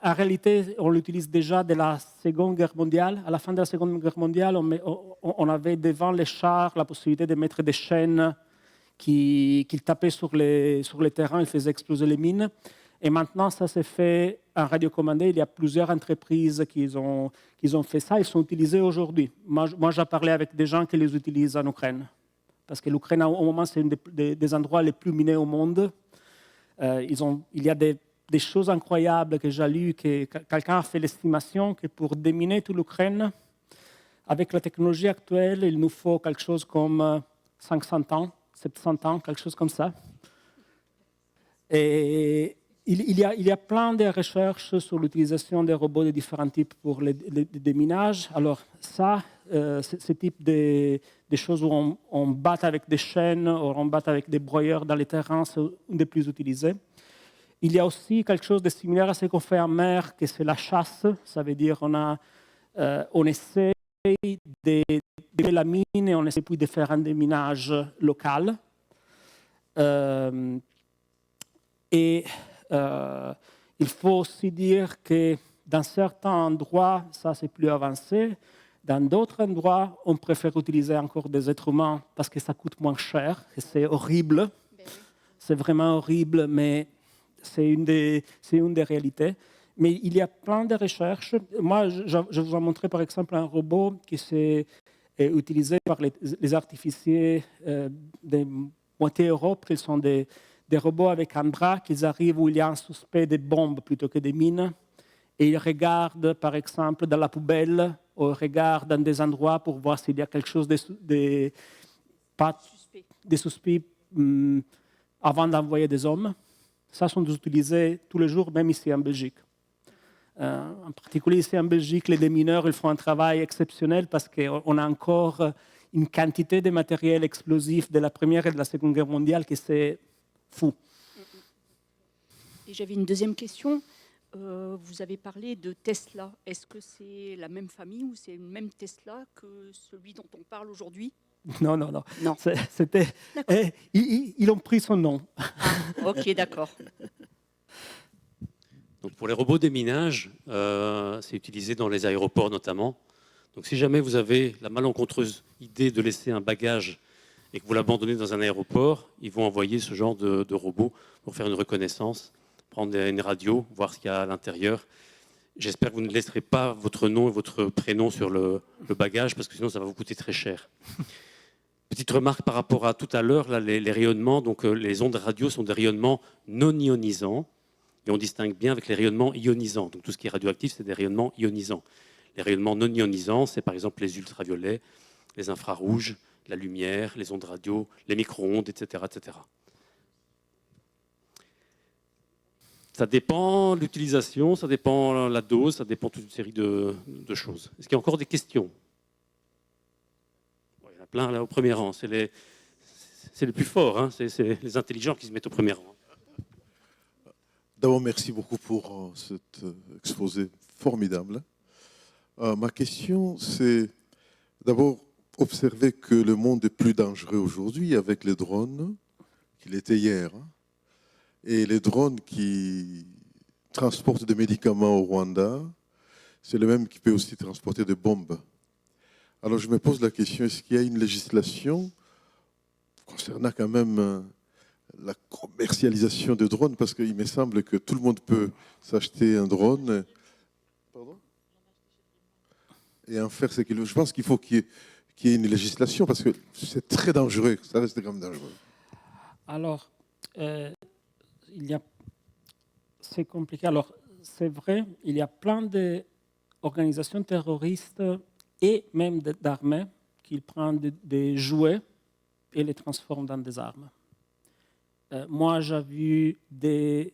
réalité, on l'utilise déjà de la Seconde Guerre mondiale. À la fin de la Seconde Guerre mondiale, on avait devant les chars la possibilité de mettre des chaînes qu'il tapait sur les terrains, il faisait exploser les mines. Et maintenant, ça s'est fait en radiocommandé. Il y a plusieurs entreprises qui ont fait ça. Ils sont utilisés aujourd'hui. Moi, j'ai parlé avec des gens qui les utilisent en Ukraine. Parce que l'Ukraine, au moment, c'est un des endroits les plus minés au monde. Il y a des choses incroyables que j'ai lues, que quelqu'un a fait l'estimation que pour déminer toute l'Ukraine, avec la technologie actuelle, il nous faut quelque chose comme 500 ans, 700 ans, quelque chose comme ça. Et il y a plein de recherches sur l'utilisation des robots de différents types pour le déminage. Alors ça, ce type de choses où on bat avec des chaînes, ou on bat avec des broyeurs dans les terrains, c'est une des plus utilisées. Il y a aussi quelque chose de similaire à ce qu'on fait en mer, que c'est la chasse. Ça veut dire on essaie de la mine et on essaie puis de faire un déminage local. Il faut aussi dire que dans certains endroits, ça c'est plus avancé. Dans d'autres endroits, on préfère utiliser encore des êtres humains parce que ça coûte moins cher et c'est horrible. C'est vraiment horrible, mais c'est une des réalités. Mais il y a plein de recherches. Moi, je vous ai montré par exemple un robot qui s'est utilisé par les artificiers de moitié Europe. Ils sont des robots avec un bras qui arrivent où il y a un suspect de bombes plutôt que des mines. Et ils regardent par exemple dans la poubelle ou ils regardent dans des endroits pour voir s'il y a quelque chose de suspect avant d'envoyer des hommes. Ça sont utilisés tous les jours, même ici en Belgique. En particulier ici en Belgique, les démineurs ils font un travail exceptionnel parce qu'on a encore une quantité de matériel explosif de la Première et de la Seconde Guerre mondiale qui c'est fou. Et j'avais une deuxième question. Vous avez parlé de Tesla. Est-ce que c'est la même famille ou c'est le même Tesla que celui dont on parle aujourd'hui? Non. C'était, ils ont pris son nom. Ah, ok, d'accord. Donc pour les robots déminage, c'est utilisé dans les aéroports notamment. Donc si jamais vous avez la malencontreuse idée de laisser un bagage et que vous l'abandonnez dans un aéroport, ils vont envoyer ce genre de robot pour faire une reconnaissance, prendre une radio, voir ce qu'il y a à l'intérieur. J'espère que vous ne laisserez pas votre nom et votre prénom sur le bagage parce que sinon ça va vous coûter très cher. Petite remarque par rapport à tout à l'heure, là, les rayonnements, donc les ondes radio sont des rayonnements non ionisants et on distingue bien avec les rayonnements ionisants. Donc tout ce qui est radioactif, c'est des rayonnements ionisants. Les rayonnements non ionisants, c'est par exemple les ultraviolets, les infrarouges, la lumière, les ondes radio, les micro-ondes, etc., etc. Ça dépend de l'utilisation, ça dépend de la dose, ça dépend de toute une série de choses. Est-ce qu'il y a encore des questions? Il y en a plein là au premier rang. C'est les plus forts, hein. C'est les intelligents qui se mettent au premier rang. D'abord, merci beaucoup pour cet exposé formidable. Ma question, c'est d'abord observer que le monde est plus dangereux aujourd'hui avec les drones qu'il était hier. Et les drones qui transportent des médicaments au Rwanda, c'est le même qui peut aussi transporter des bombes. Alors je me pose la question, est-ce qu'il y a une législation concernant quand même la commercialisation de drones? Parce qu'il me semble que tout le monde peut s'acheter un drone. Pardon? Et en faire ce qu'il veut. Je pense qu'il faut qu'il y ait une législation parce que c'est très dangereux, ça reste quand même dangereux. Alors, c'est compliqué. Alors, c'est vrai, il y a plein d'organisations terroristes et même d'armées qui prennent des jouets et les transforment dans des armes. Moi, j'ai vu des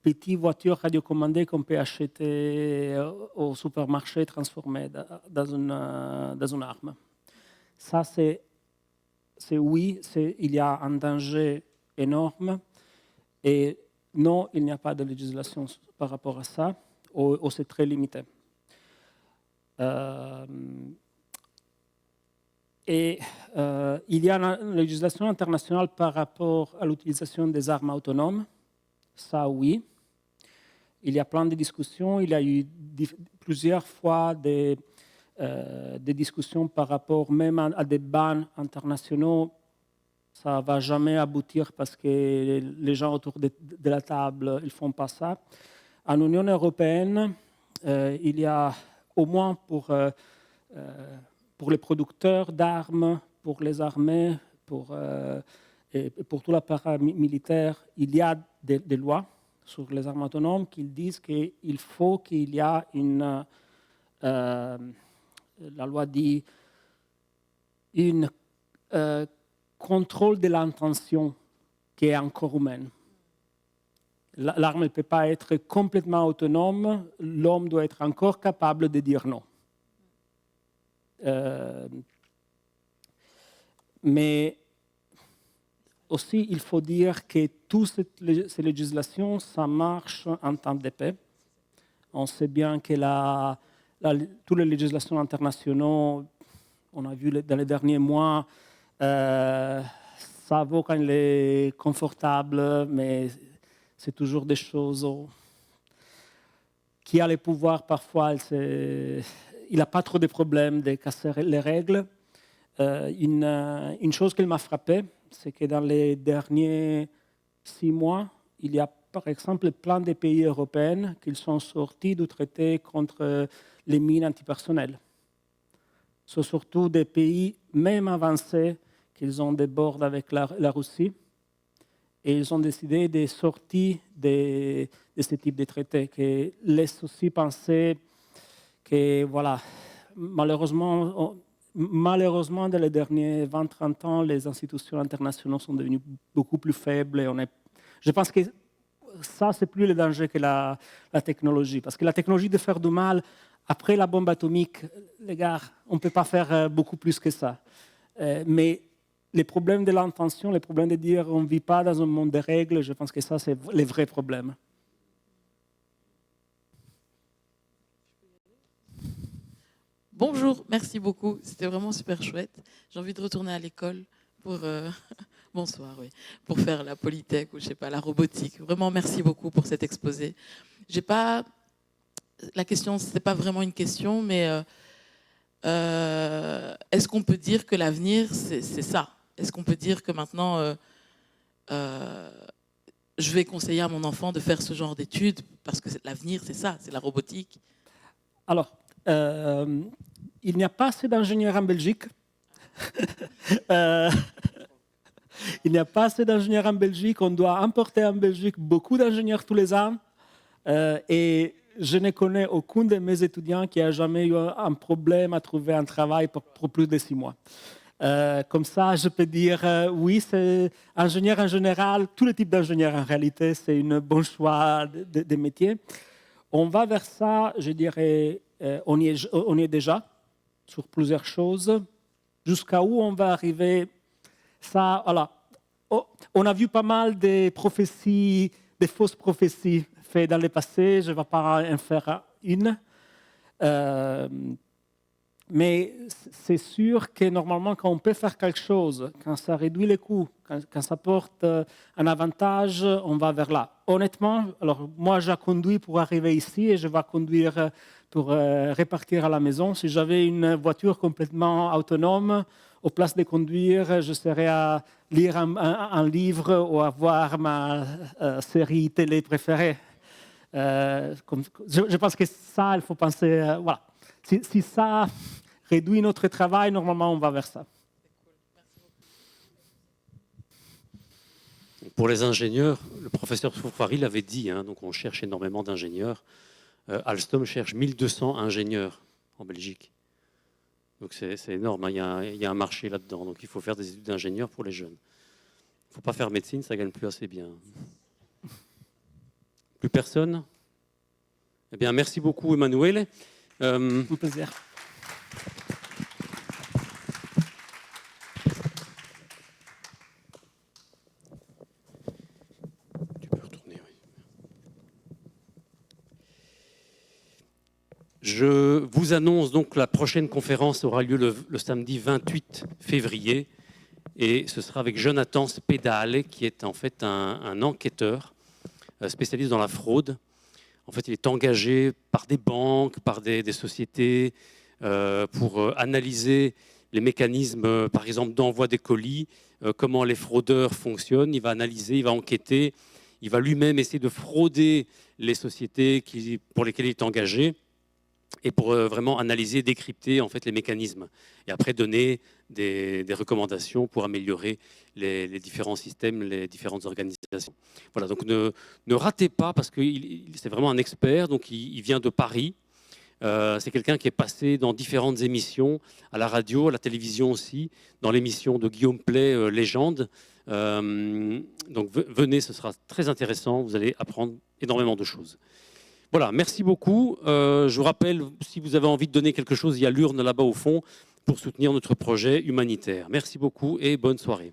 petites voitures radiocommandées qu'on peut acheter au supermarché transformées dans une arme. Ça, c'est oui, il y a un danger énorme. Et non, il n'y a pas de législation par rapport à ça, ou c'est très limité. Il y a une législation internationale par rapport à l'utilisation des armes autonomes. Ça, oui. Il y a plein de discussions. Il y a eu plusieurs fois des discussions par rapport même à des bans internationaux ça ne va jamais aboutir parce que les gens autour de la table ne font pas ça. En Union européenne, il y a au moins pour les producteurs d'armes, pour les armées, et pour tout l'appareil militaire, il y a des lois sur les armes autonomes qui disent qu'il faut qu'il y ait la loi dit un contrôle de l'intention qui est encore humaine. L'arme ne peut pas être complètement autonome, l'homme doit être encore capable de dire non. Mais aussi, il faut dire que toutes ces législations, ça marche en temps de paix. On sait bien que toutes les législations internationales, on a vu dans les derniers mois, ça vaut quand il est confortable, mais c'est toujours des choses qui a le pouvoir parfois. Il n'a pas trop de problèmes de casser les règles. Une chose qui m'a frappé, c'est que dans les derniers 6 mois, il y a par exemple plein de pays européens qui sont sortis du traité contre les mines antipersonnelles. Ce sont surtout des pays même avancés qu'ils ont des bords avec la Russie et ils ont décidé de sortir de ce type de traité qui laisse aussi penser que, voilà, malheureusement, dans les derniers 20-30 ans, les institutions internationales sont devenues beaucoup plus faibles. Et je pense que ça, c'est plus le danger que la technologie. Parce que la technologie de faire du mal, après la bombe atomique, les gars, on ne peut pas faire beaucoup plus que ça. Mais les problèmes de l'intention, les problèmes de dire on ne vit pas dans un monde de règles, je pense que ça, c'est les vrais problèmes. Bonjour, merci beaucoup. C'était vraiment super chouette. J'ai envie de retourner à l'école pour bonsoir, oui, pour faire la polytech ou je sais pas la robotique. Vraiment, merci beaucoup pour cet exposé. La question, c'est pas vraiment une question, mais est-ce qu'on peut dire que l'avenir, c'est ça? Est-ce qu'on peut dire que maintenant, je vais conseiller à mon enfant de faire ce genre d'études parce que l'avenir, c'est ça, c'est la robotique? Alors, il n'y a pas assez d'ingénieurs en Belgique. Il n'y a pas assez d'ingénieurs en Belgique. On doit importer en Belgique beaucoup d'ingénieurs tous les ans. Et je ne connais aucun de mes étudiants qui a jamais eu un problème à trouver un travail pour plus de 6 mois. Comme ça, je peux dire oui, c'est ingénieur en général, tous les types d'ingénieurs en réalité, c'est un bon choix de métier. On va vers ça, je dirais, on y est déjà sur plusieurs choses. Jusqu'à où on va arriver, ça, voilà. On a vu pas mal de prophéties, de fausses prophéties faites dans le passé. Je ne vais pas en faire une. Mais c'est sûr que normalement, quand on peut faire quelque chose, quand ça réduit les coûts, quand ça porte un avantage, on va vers là. Honnêtement, alors moi, j'ai conduit pour arriver ici et je vais conduire pour repartir à la maison. Si j'avais une voiture complètement autonome, au place de conduire, je serais à lire un livre ou à voir ma série télé préférée. Je pense que ça, il faut penser, voilà. Si ça réduit notre travail, normalement, on va vers ça. Pour les ingénieurs, le professeur Soufari l'avait dit, donc on cherche énormément d'ingénieurs. Alstom cherche 1200 ingénieurs en Belgique. Donc c'est énorme, il y a un marché là-dedans. Donc il faut faire des études d'ingénieur pour les jeunes. Il ne faut pas faire médecine, ça ne gagne plus assez bien. Plus personne? Eh bien, merci beaucoup, Emmanuel. Un plaisir. Tu peux retourner, oui. Je vous annonce donc la prochaine conférence aura lieu le samedi 28 février et ce sera avec Jonathan Spédale qui est en fait un enquêteur spécialiste dans la fraude. En fait, il est engagé par des banques, par des sociétés pour analyser les mécanismes, par exemple, d'envoi des colis, comment les fraudeurs fonctionnent. Il va analyser, il va enquêter, il va lui-même essayer de frauder les sociétés pour lesquelles il est engagé, et pour vraiment analyser, décrypter en fait les mécanismes, et après donner des recommandations pour améliorer les différents systèmes, les différentes organisations. Voilà, donc ne ratez pas, parce que c'est vraiment un expert, donc il vient de Paris. C'est quelqu'un qui est passé dans différentes émissions, à la radio, à la télévision aussi, dans l'émission de Guillaume Play, Légende. Donc venez, ce sera très intéressant, vous allez apprendre énormément de choses. Voilà, merci beaucoup. Je vous rappelle, si vous avez envie de donner quelque chose, il y a l'urne là-bas au fond pour soutenir notre projet humanitaire. Merci beaucoup et bonne soirée.